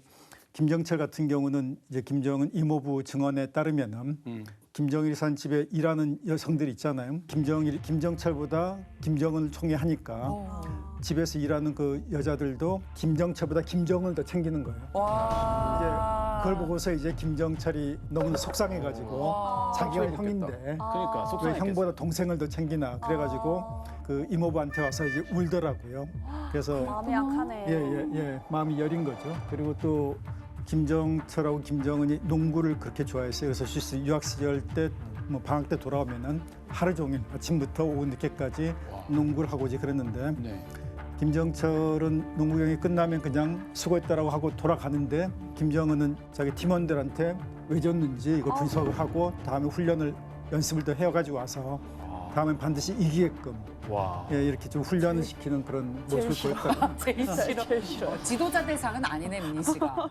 Speaker 3: 김정철 같은 경우는 이제 김정은 이모부 증언에 따르면은 김정일이 산 집에 일하는 여성들 있잖아요. 김정철보다 김정은을 총애하니까 집에서 일하는 그 여자들도 김정철보다 김정은을 더 챙기는 거예요. 이제 그걸 보고서 이제 김정철이 너무나 속상해가지고 자기가 형인데
Speaker 4: 그러니까
Speaker 3: 왜
Speaker 4: 속상했겠어.
Speaker 3: 형보다 동생을 더 챙기나 그래가지고 그 이모부한테 와서 이제 울더라고요. 그래서
Speaker 5: 마음이 약하네.
Speaker 3: 마음이 여린 거죠. 그리고 또 김정철하고 김정은이 농구를 그렇게 좋아했어요. 그래서 스위스 유학 시절 때 뭐 방학 때 돌아오면은 하루 종일 아침부터 오후 늦게까지 농구를 하고 이제 그랬는데
Speaker 4: 네.
Speaker 3: 김정철은 농구 경기 끝나면 그냥 수고했다라고 하고 돌아가는데 김정은은 자기 팀원들한테 왜 졌는지 이거 분석을 하고 다음에 훈련을 연습을 더 해가지고 와서 다음엔 반드시 이기게끔
Speaker 4: 와.
Speaker 3: 예, 이렇게 좀 훈련을 시키는 그런 모습을 보였다.
Speaker 1: 제일 싫어. 지도자 대상은 아니네, 민희 씨가.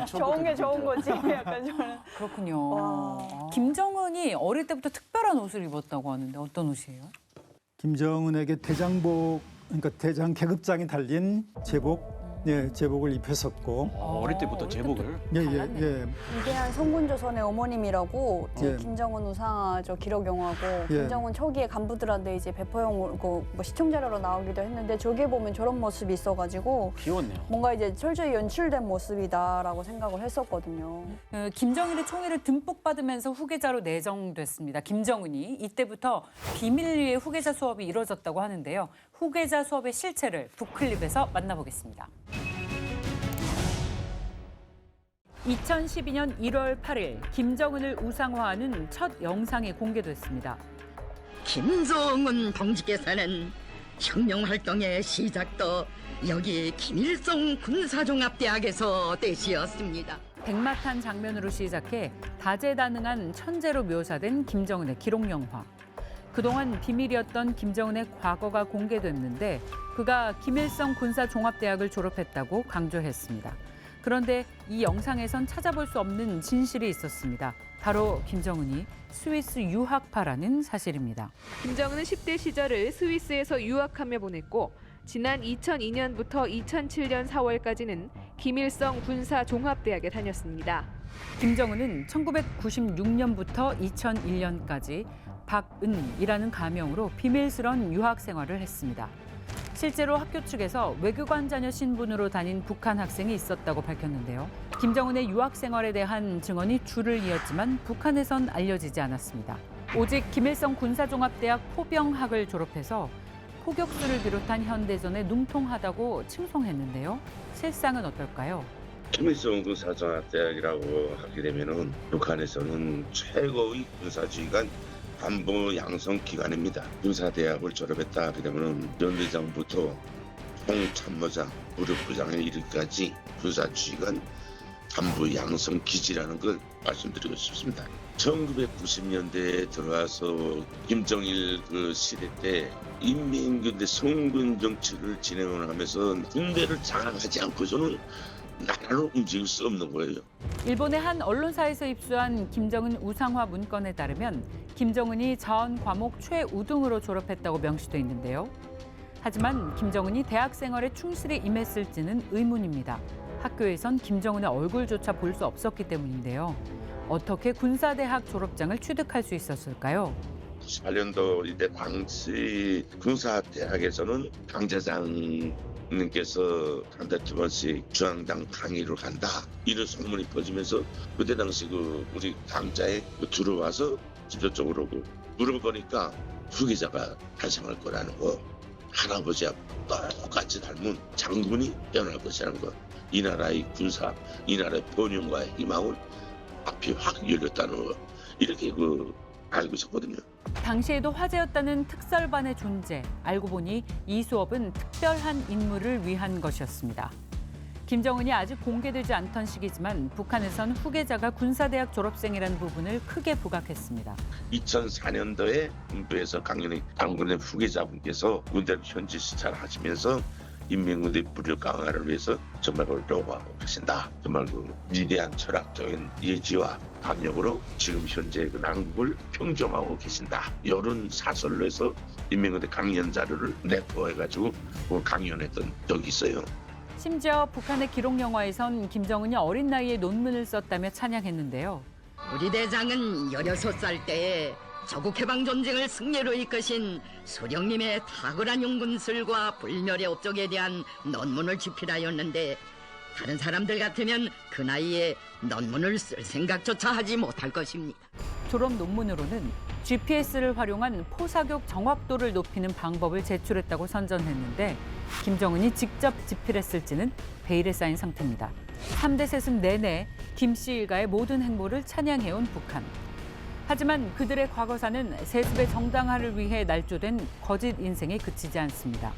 Speaker 5: 좋은 게 좋은 거지. 약간 저는.
Speaker 1: 그렇군요.
Speaker 5: 와.
Speaker 1: 김정은이 어릴 때부터 특별한 옷을 입었다고 하는데 어떤 옷이에요?
Speaker 3: 김정은에게 대장복, 그러니까 대장 계급장이 달린 제복, 예, 제복을 입혔었고,
Speaker 4: 어릴 때부터 제복을.
Speaker 3: 예,
Speaker 1: 달랐네.
Speaker 3: 예.
Speaker 5: 위대한 성군조선의 어머님이라고 이제
Speaker 3: 예.
Speaker 5: 김정은 우상화죠 기록영화고
Speaker 3: 예.
Speaker 5: 김정은 초기에 간부들한테 이제 배포용 뭐 시청자료로 나오기도 했는데 저기에 보면 저런 모습이 있어가지고
Speaker 4: 귀여웠네요.
Speaker 5: 뭔가 이제 철저히 연출된 모습이다라고 생각을 했었거든요.
Speaker 1: 김정일의 총애를 듬뿍 받으면서 후계자로 내정됐습니다. 김정은이 이때부터 비밀리에 후계자 수업이 이뤄졌다고 하는데요. 후계자 수업의 실체를 북클립에서 만나보겠습니다. 2012년 1월 8일 김정은을 우상화하는 첫 영상이 공개됐습니다.
Speaker 7: 김정은 동지께서는 혁명활동의 시작도 여기 김일성 군사종합대학에서 되시었습니다.
Speaker 1: 백마탄 장면으로 시작해 다재다능한 천재로 묘사된 김정은의 기록영화. 그동안 비밀이었던 김정은의 과거가 공개됐는데 그가 김일성 군사종합대학을 졸업했다고 강조했습니다. 그런데 이 영상에선 찾아볼 수 없는 진실이 있었습니다. 바로 김정은이 스위스 유학파라는 사실입니다.
Speaker 8: 김정은은 10대 시절을 스위스에서 유학하며 보냈고 지난 2002년부터 2007년 4월까지는 김일성 군사종합대학에 다녔습니다.
Speaker 1: 김정은은 1996년부터 2001년까지 박은이라는 가명으로 비밀스런 유학 생활을 했습니다. 실제로 학교 측에서 외교관 자녀 신분으로 다닌 북한 학생이 있었다고 밝혔는데요. 김정은의 유학 생활에 대한 증언이 줄을 이었지만 북한에선 알려지지 않았습니다. 오직 김일성 군사종합대학 포병학을 졸업해서 포격수를 비롯한 현대전에 능통하다고 칭송했는데요. 실상은 어떨까요?
Speaker 9: 김일성 군사종합대학이라고 하게 되면은 북한에서는 최고의 군사지휘관 안보 양성 기관입니다. 군사대학을 졸업했다 하게 되면은 연대장부터 총참모장, 무력부장에 이르기까지 군사지휘관 안보 양성 기지라는 걸 말씀드리고 싶습니다. 1990년대에 들어와서 김정일 그 시대 때 인민군대 성군 정치를 진행을 하면서 군대를 장악하지 않고서는 나라로 움직일 수 없는 거예요.
Speaker 1: 일본의 한 언론사에서 입수한 김정은 우상화 문건에 따르면 김정은이 자원 과목 최우등으로 졸업했다고 명시돼 있는데요. 하지만 김정은이 대학 생활에 충실히 임했을지는 의문입니다. 학교에선 김정은의 얼굴조차 볼 수 없었기 때문인데요. 어떻게 군사대학 졸업장을 취득할 수 있었을까요?
Speaker 9: 98년도 이때 당시 군사대학에서는 강제장님께서 한 달 두 번씩 중앙당 강의를 한다 이런 소문이 퍼지면서 그때 당시 그 우리 당자에 들어와서 직접적으로 물어보니까 후계자가 탄생할 거라는 거, 할아버지와 똑같이 닮은 장군이 태어날 것이라는 거, 이 나라의 군사, 이 나라의 번영과 희망을 앞이 확 열렸다는 거, 이렇게 알고 있었거든요.
Speaker 1: 당시에도 화제였다는 특설반의 존재. 알고 보니 이 수업은 특별한 인물을 위한 것이었습니다. 김정은이 아직 공개되지 않던 시기지만 북한에선 후계자가 군사대학 졸업생이라는 부분을 크게 부각했습니다.
Speaker 9: 2004년도에 군부에서 강연히 당군의 후계자분께서 군대를 현지 시찰을 하시면서 인민군대 부력 강화를 위해서 정말 노력하고 계신다. 정말 위대한 철학적인 예지와 강력으로 지금 현재 난국을 평정하고 계신다. 이런 사설로 해서 인민군대 강연 자료를 내포해가지고 강연했던 적이 있어요.
Speaker 1: 심지어 북한의 기록 영화에선 김정은이 어린 나이에 논문을 썼다며 찬양했는데요.
Speaker 7: 우리 대장은 16살 때에 조국해방 전쟁을 승리로 이끄신 수령님의 탁월한 용군술과 불멸의 업적에 대한 논문을 집필하였는데 다른 사람들 같으면 그 나이에 논문을 쓸 생각조차 하지 못할 것입니다.
Speaker 1: 졸업 논문으로는 GPS를 활용한 포사격 정확도를 높이는 방법을 제출했다고 선전했는데 김정은이 직접 집필했을지는 베일에 쌓인 상태입니다. 3대 세습 내내 김 씨 일가의 모든 행보를 찬양해온 북한. 하지만 그들의 과거사는 세습의 정당화를 위해 날조된 거짓 인생에 그치지 않습니다.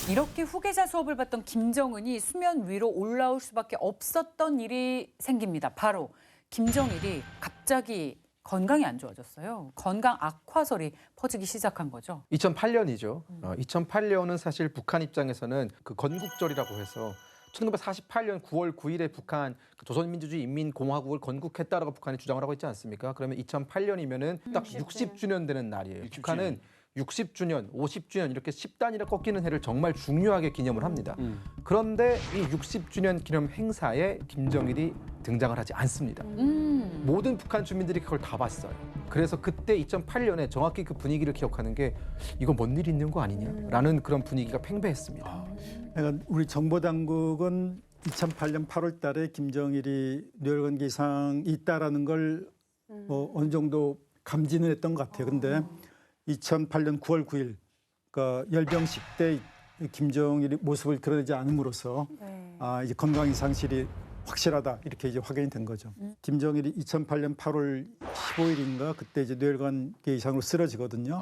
Speaker 1: 이렇게 후계자 수업을 받던 김정은이 수면 위로 올라올 수밖에 없었던 일이 생깁니다. 바로 김정일이 갑자기 건강이 안 좋아졌어요. 건강 악화설이 퍼지기 시작한 거죠.
Speaker 2: 2008년이죠. 2008년은 사실 북한 입장에서는 그 건국절이라고 해서 1948년 9월 9일에 북한 조선민주주의 인민공화국을 건국했다라고 북한이 주장을 하고 있지 않습니까? 그러면 2008년이면은 딱 60주년 되는 날이에요.
Speaker 4: 60주년.
Speaker 2: 북한은 60주년, 50주년 이렇게 10단위로 꺾이는 해를 정말 중요하게 기념을 합니다. 그런데 이 60주년 기념 행사에 김정일이 등장을 하지 않습니다. 모든 북한 주민들이 그걸 다 봤어요. 그래서 그때 2008년에 정확히 그 분위기를 기억하는 게 이거 뭔 일 있는 거 아니냐라는 그런 분위기가 팽배했습니다.
Speaker 3: 그러니까 우리 정보당국은 2008년 8월 달에 김정일이 뇌혈관계 이상이 있다라는 걸 어느 정도 감지는 했던 것 같아요. 근데 2008년 9월 9일 그러니까 열병식 때 김정일이 모습을 드러내지 않음으로써 이제 건강 이상실이 확실하다 이렇게 이제 확인이 된 거죠. 김정일이 2008년 8월 15일인가 그때 이제 뇌혈관계 이상으로 쓰러지거든요.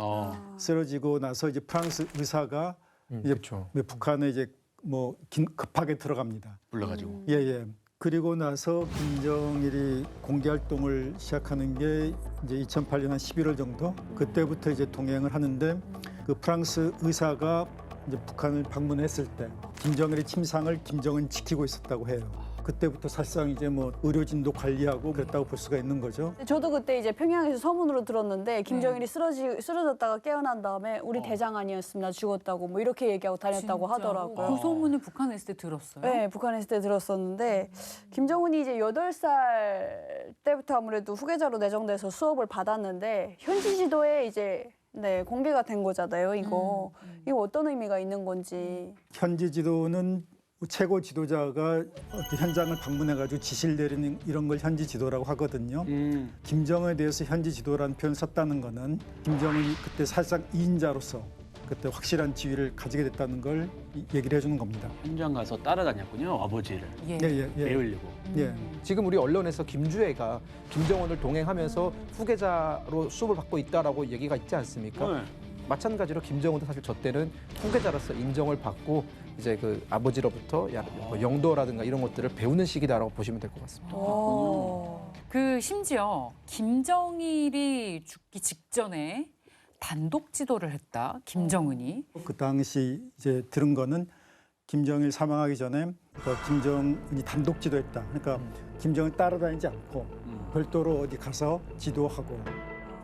Speaker 3: 쓰러지고 나서 이제 프랑스 의사가 이제
Speaker 2: 그렇죠.
Speaker 3: 북한에 이제 뭐 급하게 들어갑니다.
Speaker 4: 불러가지고.
Speaker 3: 예. 그리고 나서 김정일이 공개 활동을 시작하는 게 이제 2008년 한 11월 정도 그때부터 이제 동행을 하는데 그 프랑스 의사가 이제 북한을 방문했을 때 김정일의 침상을 김정은이 지키고 있었다고 해요. 그때부터 사실상 이제 뭐 의료진도 관리하고 그랬다고 볼 수가 있는 거죠.
Speaker 5: 저도 그때 이제 평양에서 소문으로 들었는데 김정일이 쓰러졌다가 깨어난 다음에 우리 대장 아니었습니다. 죽었다고 뭐 이렇게 얘기하고 다녔다고 하더라고요.
Speaker 1: 그 소문을 북한에 있을 때 들었어요?
Speaker 5: 네, 북한에 있을 때 들었었는데 김정은이 이제 8살 때부터 아무래도 후계자로 내정돼서 수업을 받았는데 현지 지도에 이제 공개가 된 거잖아요. 이거 어떤 의미가 있는 건지.
Speaker 3: 현지 지도는 최고 지도자가 현장을 방문해가지고 지시를 내리는 이런 걸 현지 지도라고 하거든요. 김정은에 대해서 현지 지도라는 표현을 썼다는 거는 김정은이 그때 사실상 2인자로서 그때 확실한 지위를 가지게 됐다는 걸 얘기를 해주는 겁니다.
Speaker 4: 현장 가서 따라다녔군요, 아버지를. 배우려고.
Speaker 3: 예.
Speaker 2: 지금 우리 언론에서 김주애가 김정은을 동행하면서 후계자로 수업을 받고 있다라고 얘기가 있지 않습니까? 마찬가지로 김정은도 사실 저 때는 후계자로서 인정을 받고 이제 그 아버지로부터 영도라든가 이런 것들을 배우는 시기다라고 보시면 될 것 같습니다.
Speaker 1: 그 심지어 김정일이 죽기 직전에 단독 지도를 했다. 김정은이.
Speaker 3: 그 당시 이제 들은 거는 김정일 사망하기 전에 그러니까 김정은이 단독 지도했다. 그러니까 김정은 따라다니지 않고 별도로 어디 가서 지도하고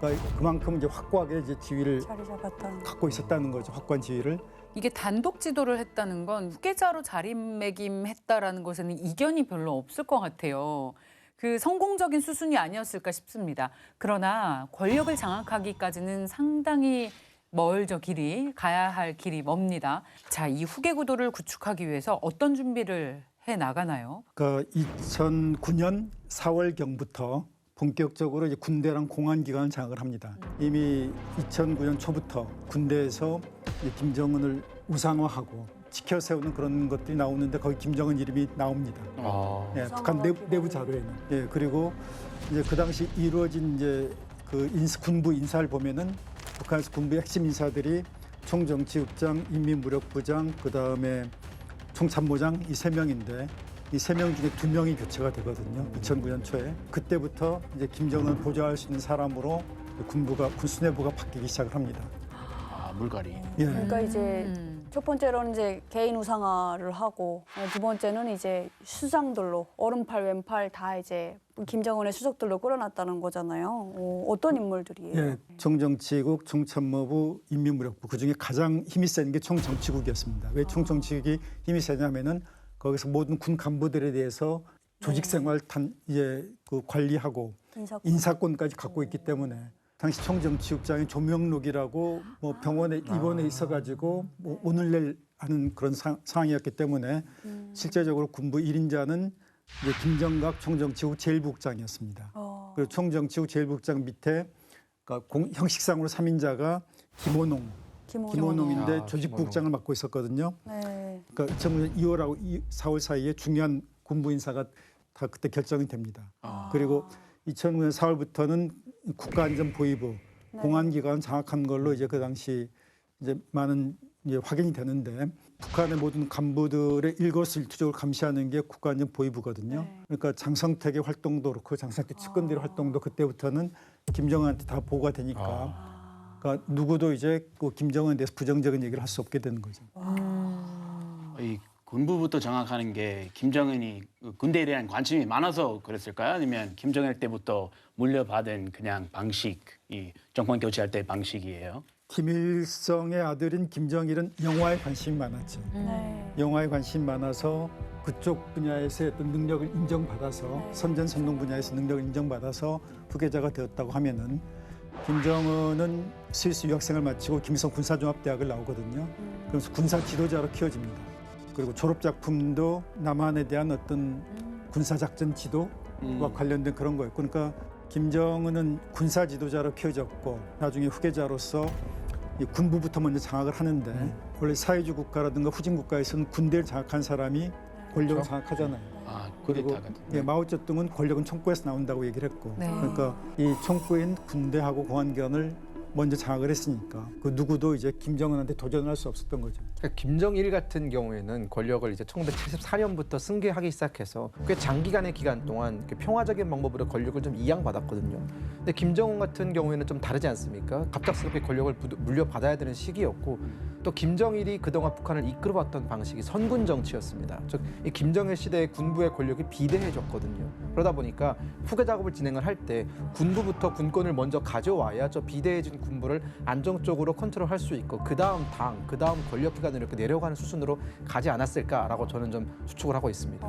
Speaker 3: 그러니까 그만큼 이제 확고하게 이제 지위를
Speaker 5: 자리 잡았다.
Speaker 3: 갖고 있었다는 거죠. 확고한 지위를.
Speaker 1: 이게 단독 지도를 했다는 건 후계자로 자리매김했다라는 것에는 이견이 별로 없을 것 같아요. 그 성공적인 수순이 아니었을까 싶습니다. 그러나 권력을 장악하기까지는 상당히 멀죠, 길이. 가야 할 길이 멉니다. 자, 이 후계 구도를 구축하기 위해서 어떤 준비를 해 나가나요?
Speaker 3: 그러니까 2009년 4월경부터 본격적으로 이제 군대랑 공안기관을 장악을 합니다. 이미 2009년 초부터 군대에서 김정은을 우상화하고 지켜 세우는 그런 것들이 나오는데 거기 김정은 이름이 나옵니다. 예, 북한 내부 자료에는. 예, 그리고 이제 그 당시 이루어진 이제 그 군부 인사를 보면은 북한에서 군부의 핵심 인사들이 총정치국장, 인민무력부장, 그 다음에 총참모장 이 3명인데. 이 3명 중에 2명이 교체가 되거든요. 2009년 초에. 그때부터 이제 김정은을 보좌할 수 있는 사람으로 군 수뇌부가 바뀌기 시작을 합니다.
Speaker 4: 물갈이.
Speaker 3: 예.
Speaker 5: 그러니까 이제 첫 번째로는 이제 개인 우상화를 하고 두 번째는 이제 수장들로 오른팔 왼팔 다 이제 김정은의 수석들로 끌어놨다는 거잖아요. 어떤 인물들이에요?
Speaker 3: 예. 총정치국, 총참모부, 인민무력부 그중에 가장 힘이 센 게 총정치국이었습니다. 왜 총정치국이 힘이 세냐면은 거기서 모든 군 간부들에 대해서 조직생활 이제 그 관리하고 인사권까지 갖고 있기 때문에 당시 총정치국장이 조명록이라고 뭐 병원에 입원해 있어가지고 뭐 오늘 내일 하는 그런 상황이었기 때문에 실제적으로 군부 1인자는 이제 김정각 총정치국 제1부국장이었습니다. 그리고 총정치국 제1부국장 밑에 그러니까 형식상으로 3인자가 김원홍인데 조직부국장을 맡고 있었거든요.
Speaker 5: 네.
Speaker 3: 그러니까 2009년 2월하고 4월 사이에 중요한 군부 인사가 다 그때 결정이 됩니다. 그리고 2009년 4월부터는 국가안전보위부 공안기관 장악한 걸로 이제 그 당시 이제 많은 이제 확인이 되는데 북한의 모든 간부들의 일거수일투족을 감시하는 게 국가안전보위부거든요. 그러니까 장성택의 활동도 그렇고 장성택 측근들의 활동도 그때부터는 김정은한테 다 보고가 되니까 그러니까 누구도 이제 그 김정은에 대해서 부정적인 얘기를 할 수 없게 되는 거죠.
Speaker 4: 이 군부부터 장악하는 게 김정은이 군대에 대한 관심이 많아서 그랬을까요? 아니면 김정일 때부터 물려받은 그냥 방식, 이 정권 교체할 때 방식이에요?
Speaker 3: 김일성의 아들인 김정일은 영화에 관심이 많았죠. 영화에 관심이 많아서 그쪽 분야에서의 어떤 능력을 인정받아서 선전선동 분야에서 능력을 인정받아서 후계자가 되었다고 하면은 김정은은 스위스 유학생을 마치고 김일성 군사종합대학을 나오거든요. 그래서 군사 지도자로 키워집니다. 그리고 졸업 작품도 남한에 대한 어떤 군사작전 지도와 관련된 그런 거였고, 그러니까 김정은은 군사 지도자로 키워졌고 나중에 후계자로서 이 군부부터 먼저 장악을 하는데 원래 사회주의 국가라든가 후진 국가에서는 군대를 장악한 사람이 권력을 장악하잖아요. 그리고
Speaker 4: 쿠데타 같은.
Speaker 3: 마오쩌둥은 권력은 총구에서 나온다고 얘기를 했고,
Speaker 1: 네.
Speaker 3: 그러니까 이 총구인 군대하고 공안기관을 먼저 장악을 했으니까 그 누구도 이제 김정은한테 도전할 수 없었던 거죠.
Speaker 2: 그러니까 김정일 같은 경우에는 권력을 이제 1974년부터 승계하기 시작해서 꽤 장기간의 기간 동안 평화적인 방법으로 권력을 좀 이양받았거든요. 근데 김정은 같은 경우에는 좀 다르지 않습니까? 갑작스럽게 권력을 물려받아야 되는 시기였고, 또 김정일이 그동안 북한을 이끌어왔던 방식이 선군 정치였습니다. 즉, 이 김정일 시대의 군부의 권력이 비대해졌거든요. 그러다 보니까 후계 작업을 진행을 할 때 군부부터 군권을 먼저 가져와야 저 비대해진 군부를 안정적으로 컨트롤할 수 있고 그 다음 당, 그 다음 권력기관으로 이렇게 내려가는 수순으로 가지 않았을까라고 저는 좀 추측을 하고 있습니다.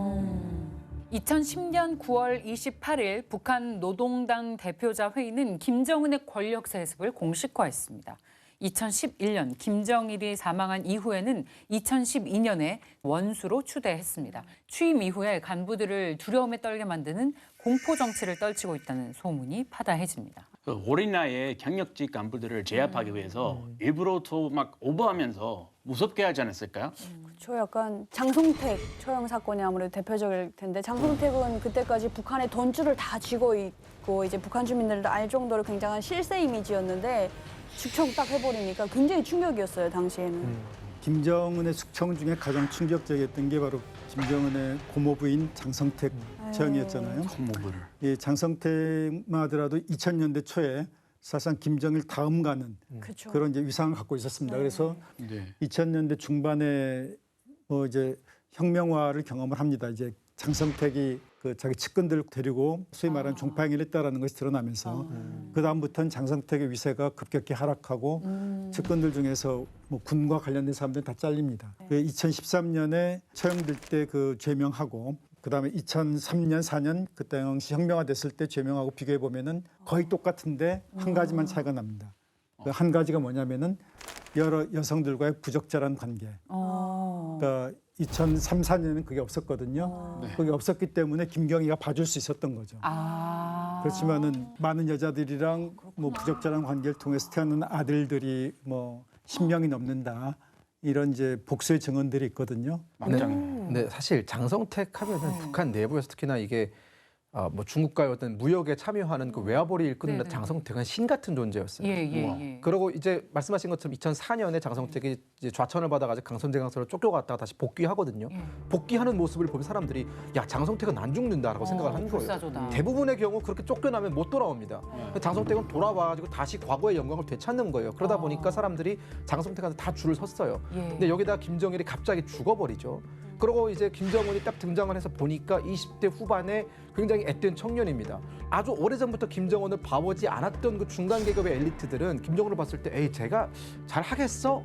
Speaker 1: 2010년 9월 28일 북한 노동당 대표자 회의는 김정은의 권력 세습을 공식화했습니다. 2011년 김정일이 사망한 이후에는 2012년에 원수로 추대했습니다. 취임 이후에 간부들을 두려움에 떨게 만드는 공포 정치를 떨치고 있다는 소문이 파다해집니다.
Speaker 4: 어린 나이에 경력직 간부들을 제압하기 위해서 일부러 또 막 오버하면서 무섭게 하지 않았을까요?
Speaker 5: 저 약간 장성택 처형 사건이 아무래도 대표적일 텐데, 장성택은 그때까지 북한의 돈줄을 다 쥐고 있고 이제 북한 주민들도 알 정도로 굉장한 실세 이미지였는데 숙청 딱 해버리니까 굉장히 충격이었어요, 당시에는.
Speaker 3: 김정은의 숙청 중에 가장 충격적이었던 게 바로 김정은의 고모부인 장성택 처형이었잖아요.
Speaker 4: 콧모부를.
Speaker 3: 이 장성택만 하더라도 2000년대 초에 사실상 김정일 다음 가는
Speaker 5: 그쵸.
Speaker 3: 그런 이제 위상을 갖고 있었습니다. 그래서
Speaker 4: 네.
Speaker 3: 2000년대 중반에 뭐 이제 혁명화를 경험을 합니다. 이제 장성택이 그 자기 측근들 데리고 소위 말하는 종파행위를 했다라는 것이 드러나면서 그 다음부터는 장성택의 위세가 급격히 하락하고 측근들 중에서 뭐 군과 관련된 사람들이 다 잘립니다. 2013년에 처형될 때 그 죄명하고 그다음에 2003년, 4년 그때 당시 혁명화됐을 때 죄명하고 비교해 보면은 거의 똑같은데 한 가지만 차이가 납니다. 그 한 가지가 뭐냐면은 여러 여성들과의 부적절한 관계. 그러니까 2003, 4년에는 그게 없었거든요. 그게 없었기 때문에 김경희가 봐줄 수 있었던 거죠. 그렇지만은 많은 여자들이랑 뭐 부적절한 관계를 통해서 태어난 아들들이 뭐 10명이 넘는다. 이런 이제 복수의 증언들이 있거든요.
Speaker 2: 근데 사실 장성택 하면은 북한 내부에서 특히나 이게 뭐 중국과의 어떤 무역에 참여하는 그 외화벌이 일꾼 장성택은 신 같은 존재였어요.
Speaker 1: 예.
Speaker 2: 그리고 이제 말씀하신 것처럼 2004년에 장성택이 이제 좌천을 받아가지고 강선제강서로 쫓겨갔다가 다시 복귀하거든요. 복귀하는 모습을 보면 사람들이 야 장성택은 안 죽는다라고 생각을 하는 거예요.
Speaker 1: 불사조다.
Speaker 2: 대부분의 경우 그렇게 쫓겨나면 못 돌아옵니다. 장성택은 돌아와가지고 다시 과거의 영광을 되찾는 거예요. 그러다 보니까 사람들이 장성택한테 다 줄을 섰어요. 근데 여기다 김정일이 갑자기 죽어버리죠. 그리고 이제 김정은이 딱 등장을 해서 보니까 20대 후반에 굉장히 앳된 청년입니다. 아주 오래전부터 김정은을 봐보지 않았던 그 중간 계급의 엘리트들은 김정은을 봤을 때 에이 제가 잘 하겠어?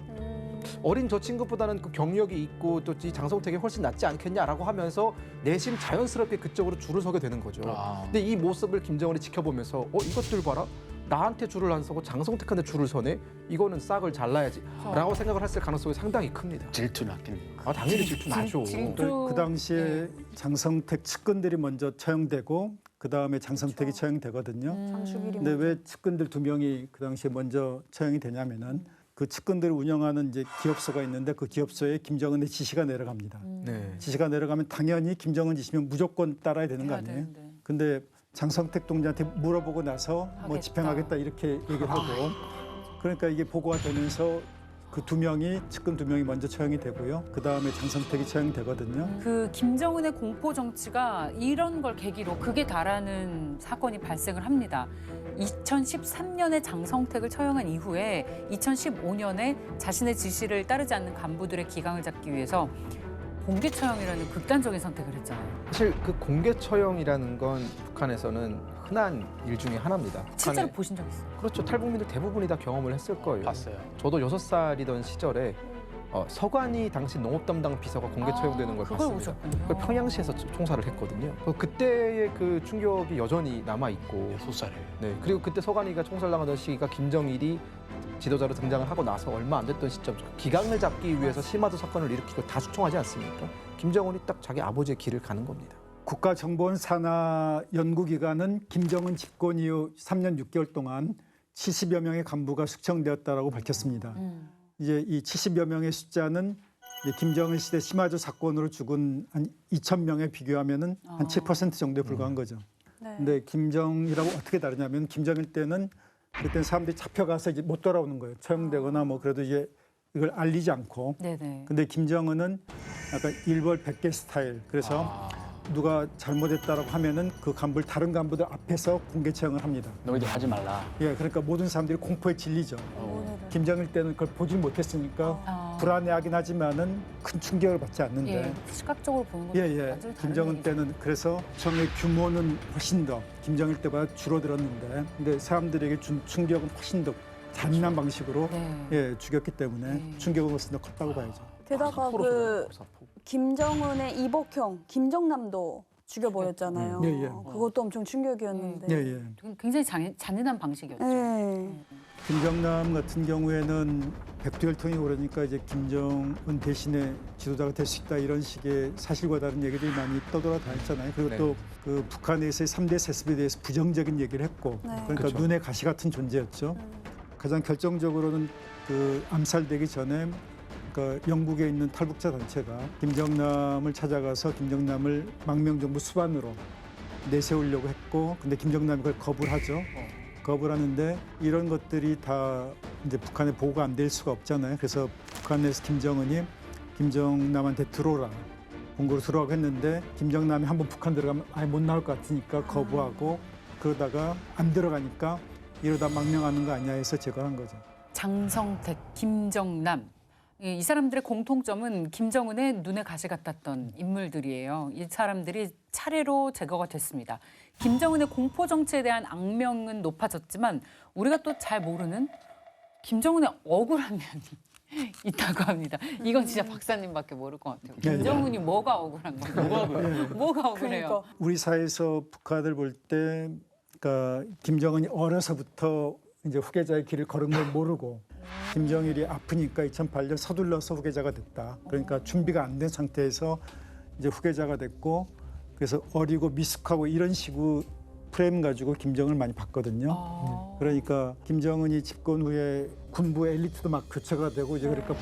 Speaker 2: 어린 저 친구보다는 그 경력이 있고 또 이 장성택이 훨씬 낫지 않겠냐라고 하면서 내심 자연스럽게 그쪽으로 줄을 서게 되는 거죠. 근데 이 모습을 김정은이 지켜보면서 이것들 봐라. 나한테 줄을 안 서고 장성택한테 줄을 서네. 이거는 싹을 잘라야지라고 생각을 했을 가능성이 상당히 큽니다.
Speaker 4: 질투 났겠네요.
Speaker 2: 당연히 질투 나죠.
Speaker 3: 그 당시에 장성택 측근들이 먼저 처형되고 그 다음에 장성택이 처형되거든요.
Speaker 5: 장수길이
Speaker 3: 근데 왜 측근들 2명이 그 당시에 먼저 처형이 되냐면은 그 측근들을 운영하는 이제 기업소가 있는데 그 기업소에 김정은의 지시가 내려갑니다.
Speaker 2: 네.
Speaker 3: 지시가 내려가면 당연히 김정은 지시면 무조건 따라야 되는 거 아니에요? 근데 장성택 동지한테 물어보고 나서 뭐
Speaker 1: 하겠다.
Speaker 3: 집행하겠다 이렇게 얘기를 하고 그러니까 이게 보고가 되면서 그 2명이 측근 2명이 먼저 처형이 되고요. 그 다음에 장성택이 처형되거든요.
Speaker 1: 그 김정은의 공포 정치가 이런 걸 계기로 극에 달하는 사건이 발생을 합니다. 2013년에 장성택을 처형한 이후에 2015년에 자신의 지시를 따르지 않는 간부들의 기강을 잡기 위해서 공개 처형이라는 극단적인 선택을 했잖아요.
Speaker 2: 사실 그 공개 처형이라는 건 북한에서는 흔한 일 중에 하나입니다.
Speaker 1: 실제로
Speaker 2: 북한에-
Speaker 1: 보신 적 있어요?
Speaker 2: 그렇죠. 탈북민들 대부분이 다 경험을 했을 거예요.
Speaker 4: 봤어요.
Speaker 2: 저도 6살이던 시절에 서관이 당시 농업 담당 비서가 공개 처형되는 걸
Speaker 1: 그걸
Speaker 2: 봤습니다.
Speaker 1: 보셨군요.
Speaker 2: 그걸 평양시에서 총사를 했거든요. 그때의 그 충격이 여전히 남아 있고,
Speaker 4: 6살에.
Speaker 2: 네 그리고 그때 서관이가 총살당하던 시기가 김정일이 지도자로 등장을 하고 나서 얼마 안 됐던 시점. 기강을 잡기 위해서 심화도 사건을 일으키고 다 수총하지 않습니까? 김정은이 딱 자기 아버지의 길을 가는 겁니다.
Speaker 3: 국가정보원 산하 연구기관은 김정은 집권 이후 3년 6개월 동안 70여 명의 간부가 숙청되었다라고 밝혔습니다. 이제 이 70여 명의 숫자는 이제 김정은 시대 심화조 사건으로 죽은 한 2,000명에 비교하면은 한 7% 정도에 불과한 거죠.
Speaker 5: 네.
Speaker 3: 근데 김정이라고 어떻게 다르냐면 김정일 때는 그때는 사람들이 잡혀가서 이제 못 돌아오는 거예요. 처형되거나 뭐 그래도 이제 이걸 알리지 않고.
Speaker 1: 네네.
Speaker 3: 근데 김정은은 약간 일벌 100개 스타일. 그래서 누가 잘못했다라고 하면은 그 간부를 다른 간부들 앞에서 공개 처형을 합니다.
Speaker 4: 너희들 하지 말라.
Speaker 3: 예, 그러니까 모든 사람들이 공포에 질리죠. 김정일 때는 그걸 보질 못했으니까 불안해하긴 하지만은 큰 충격을 받지 않는데.
Speaker 1: 예, 시각적으로 보는 것도
Speaker 3: 예, 예.
Speaker 1: 완전히 다른
Speaker 3: 김정은
Speaker 1: 얘기죠.
Speaker 3: 때는 그래서 정의 규모는 훨씬 더 김정일 때보다 줄어들었는데, 근데 사람들에게 준 충격은 훨씬 더 잔인한 방식으로
Speaker 1: 네.
Speaker 3: 예, 죽였기 때문에
Speaker 1: 네.
Speaker 3: 충격은 훨씬 더 컸다고 봐야죠.
Speaker 5: 게다가 그 김정은의 이복형 김정남도 죽여버렸잖아요.
Speaker 3: 예, 예.
Speaker 5: 그것도 엄청 충격이었는데.
Speaker 3: 예, 예.
Speaker 1: 굉장히 잔인한 방식이었죠.
Speaker 5: 예.
Speaker 3: 김정남 같은 경우에는 백두혈통이 오르니까 이제 김정은 대신에 지도자가 될 수 있다 이런 식의 사실과 다른 얘기들이 많이 떠돌아다녔잖아요. 그리고
Speaker 2: 네.
Speaker 3: 또 그 북한에서의 3대 세습에 대해서 부정적인 얘기를 했고
Speaker 5: 네.
Speaker 3: 그러니까
Speaker 2: 그렇죠.
Speaker 3: 눈에 가시 같은 존재였죠. 가장 결정적으로는 그 암살되기 전에 그러니까 영국에 있는 탈북자 단체가 김정남을 찾아가서 김정남을 망명정부 수반으로 내세우려고 했고 근데 김정남이 그걸 거부를 하죠. 거부를 하는데 이런 것들이 다 이제 북한에 보고가 안 될 수가 없잖아요. 그래서 북한에서 김정은이 김정남한테 들어오라 본고로 들어가고 했는데 김정남이 한번 북한 들어가면 아예 못 나올 것 같으니까 거부하고 그러다가 안 들어가니까 이러다 망명하는 거 아니야 해서 제거한 거죠.
Speaker 1: 장성택, 김정남. 이 사람들의 공통점은 김정은의 눈에 가시 같았던 인물들이에요. 이 사람들이 차례로 제거가 됐습니다. 김정은의 공포 정치에 대한 악명은 높아졌지만 우리가 또 잘 모르는 김정은의 억울한 면이 있다고 합니다. 이건 진짜 박사님밖에 모를 것 같아요. 김정은이 뭐가 억울한 건가요? 뭐가 억울해요?
Speaker 5: 그러니까.
Speaker 3: 우리 사회에서 북한을 볼 때 그러니까 김정은이 어려서부터 이제 후계자의 길을 걸은 걸 모르고 김정일이 아프니까 2008년 서둘러서 후계자가 됐다. 그러니까 준비가 안 된 상태에서 이제 후계자가 됐고 그래서 어리고 미숙하고 이런 식으로 프레임 가지고 김정은을 많이 봤거든요. 그러니까 김정은이 집권 후에 군부 엘리트도 막 교체가 되고 이제 그러니까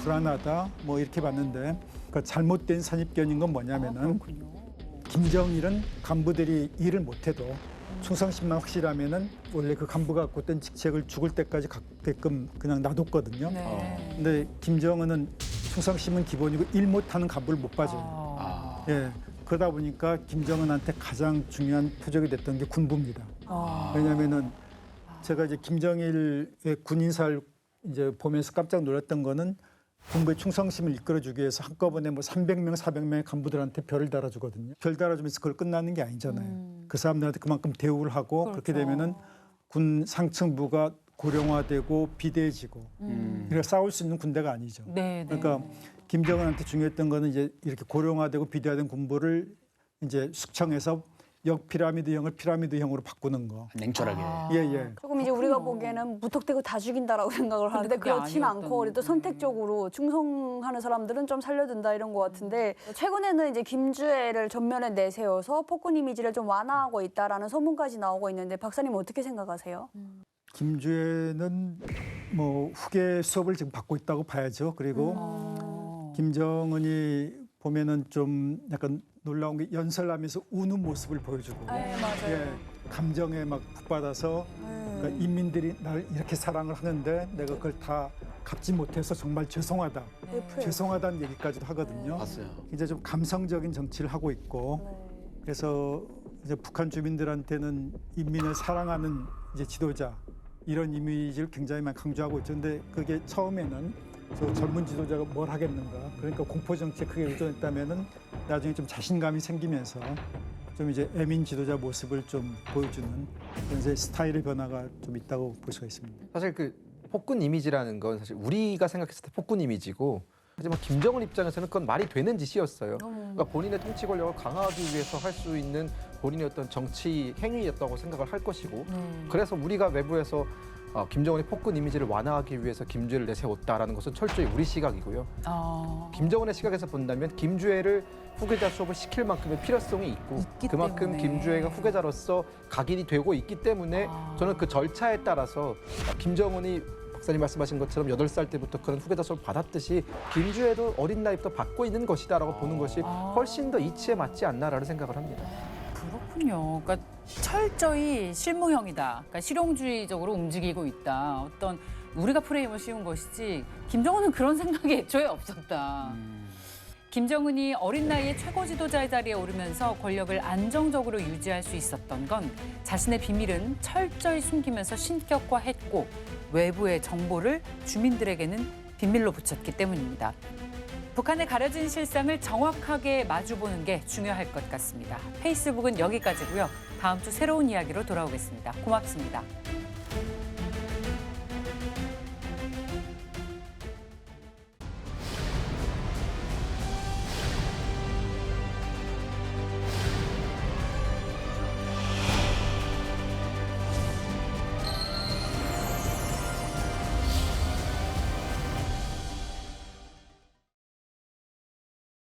Speaker 3: 불안하다 뭐 이렇게 봤는데 그러니까 잘못된 선입견인 건 뭐냐면은 김정일은 간부들이 일을 못해도 충성심만 확실하면은 원래 그 간부가 갖고 있던 직책을 죽을 때까지 갖게끔 그냥 놔뒀거든요.
Speaker 1: 네.
Speaker 3: 근데 김정은은 충성심은 기본이고 일 못하는 간부를 못 봐줘요. 예. 그러다 보니까 김정은한테 가장 중요한 표적이 됐던 게 군부입니다. 왜냐하면은 제가 이제 김정일의 군인사를 이제 보면서 깜짝 놀랐던 거는 군부의 충성심을 이끌어주기 위해서 한꺼번에 뭐 300명, 400명의 간부들한테 별을 달아주거든요. 별 달아주면서 그걸 끝나는 게 아니잖아요. 그 사람들한테 그만큼 대우를 하고 그렇게 되면은 군 상층부가 고령화되고 비대해지고 이렇게 싸울 수 있는 군대가 아니죠.
Speaker 1: 네, 네.
Speaker 3: 그러니까 김정은한테 중요했던 거는 이제 이렇게 고령화되고 비대화된 군부를 이제 숙청해서 역피라미드형을 피라미드형으로 바꾸는 거.
Speaker 4: 냉철하게.
Speaker 3: 예.
Speaker 5: 조금 이제 우리가 보기에는 무턱대고 다 죽인다라고 생각을 하는데
Speaker 1: 그게
Speaker 5: 그렇진
Speaker 1: 아니었던.
Speaker 5: 않고 그래도 선택적으로 충성하는 사람들은 좀 살려둔다 이런 것 같은데 최근에는 이제 김주애를 전면에 내세워서 폭군 이미지를 좀 완화하고 있다라는 소문까지 나오고 있는데 박사님 어떻게 생각하세요?
Speaker 3: 김주애는 뭐 후계 수업을 지금 받고 있다고 봐야죠. 그리고 김정은이 보면은 좀 약간 놀라운 게 연설하면서 우는 모습을 보여주고
Speaker 5: 네, 맞아요.
Speaker 3: 예, 감정에 막 북받아서 그러니까 인민들이 나를 이렇게 사랑을 하는데 내가 그걸 다 갚지 못해서 정말 죄송하다. 죄송하다는 얘기까지도 하거든요.
Speaker 4: 봤어요.
Speaker 3: 이제 좀 감성적인 정치를 하고 있고
Speaker 5: 네.
Speaker 3: 그래서 이제 북한 주민들한테는 인민을 사랑하는 이제 지도자 이런 이미지를 굉장히 많이 강조하고 있죠. 근데 그게 처음에는 저 젊은 지도자가 뭘 하겠는가. 그러니까 공포 정치에 크게 의존했다면은 나중에 좀 자신감이 생기면서 좀 이제 애민 지도자 모습을 좀 보여주는 그런 이제 스타일의 변화가 좀 있다고 볼 수가 있습니다.
Speaker 2: 사실 그 폭군 이미지라는 건 사실 우리가 생각했을 때 폭군 이미지고 하지만 김정은 입장에서는 그건 말이 되는 짓이었어요. 그러니까 본인의 통치 권력을 강화하기 위해서 할 수 있는 본인의 어떤 정치 행위였다고 생각을 할 것이고 그래서 우리가 외부에서 김정은이 폭군 이미지를 완화하기 위해서 김주애를 내세웠다라는 것은 철저히 우리 시각이고요. 김정은의 시각에서 본다면 김주애를 후계자 수업을 시킬 만큼의 필요성이 있고
Speaker 1: 있기
Speaker 2: 그만큼
Speaker 1: 때문에.
Speaker 2: 김주애가 후계자로서 각인이 되고 있기 때문에 저는 그 절차에 따라서 김정은이 박사님 말씀하신 것처럼 8살 때부터 그런 후계자 수업을 받았듯이 김주애도 어린 나이부터 받고 있는 것이다라고 보는 것이 훨씬 더 이치에 맞지 않나라는 생각을 합니다.
Speaker 1: 그렇군요. 그러니까 철저히 실무형이다. 그러니까 실용주의적으로 움직이고 있다. 어떤 우리가 프레임을 씌운 것이지 김정은은 그런 생각이 애초에 없었다. 김정은이 어린 나이에 최고 지도자의 자리에 오르면서 권력을 안정적으로 유지할 수 있었던 건 자신의 비밀은 철저히 숨기면서 신격화했고 외부의 정보를 주민들에게는 비밀로 붙였기 때문입니다. 북한의 가려진 실상을 정확하게 마주보는 게 중요할 것 같습니다. 페이스북은 여기까지고요. 다음 주 새로운 이야기로 돌아오겠습니다. 고맙습니다.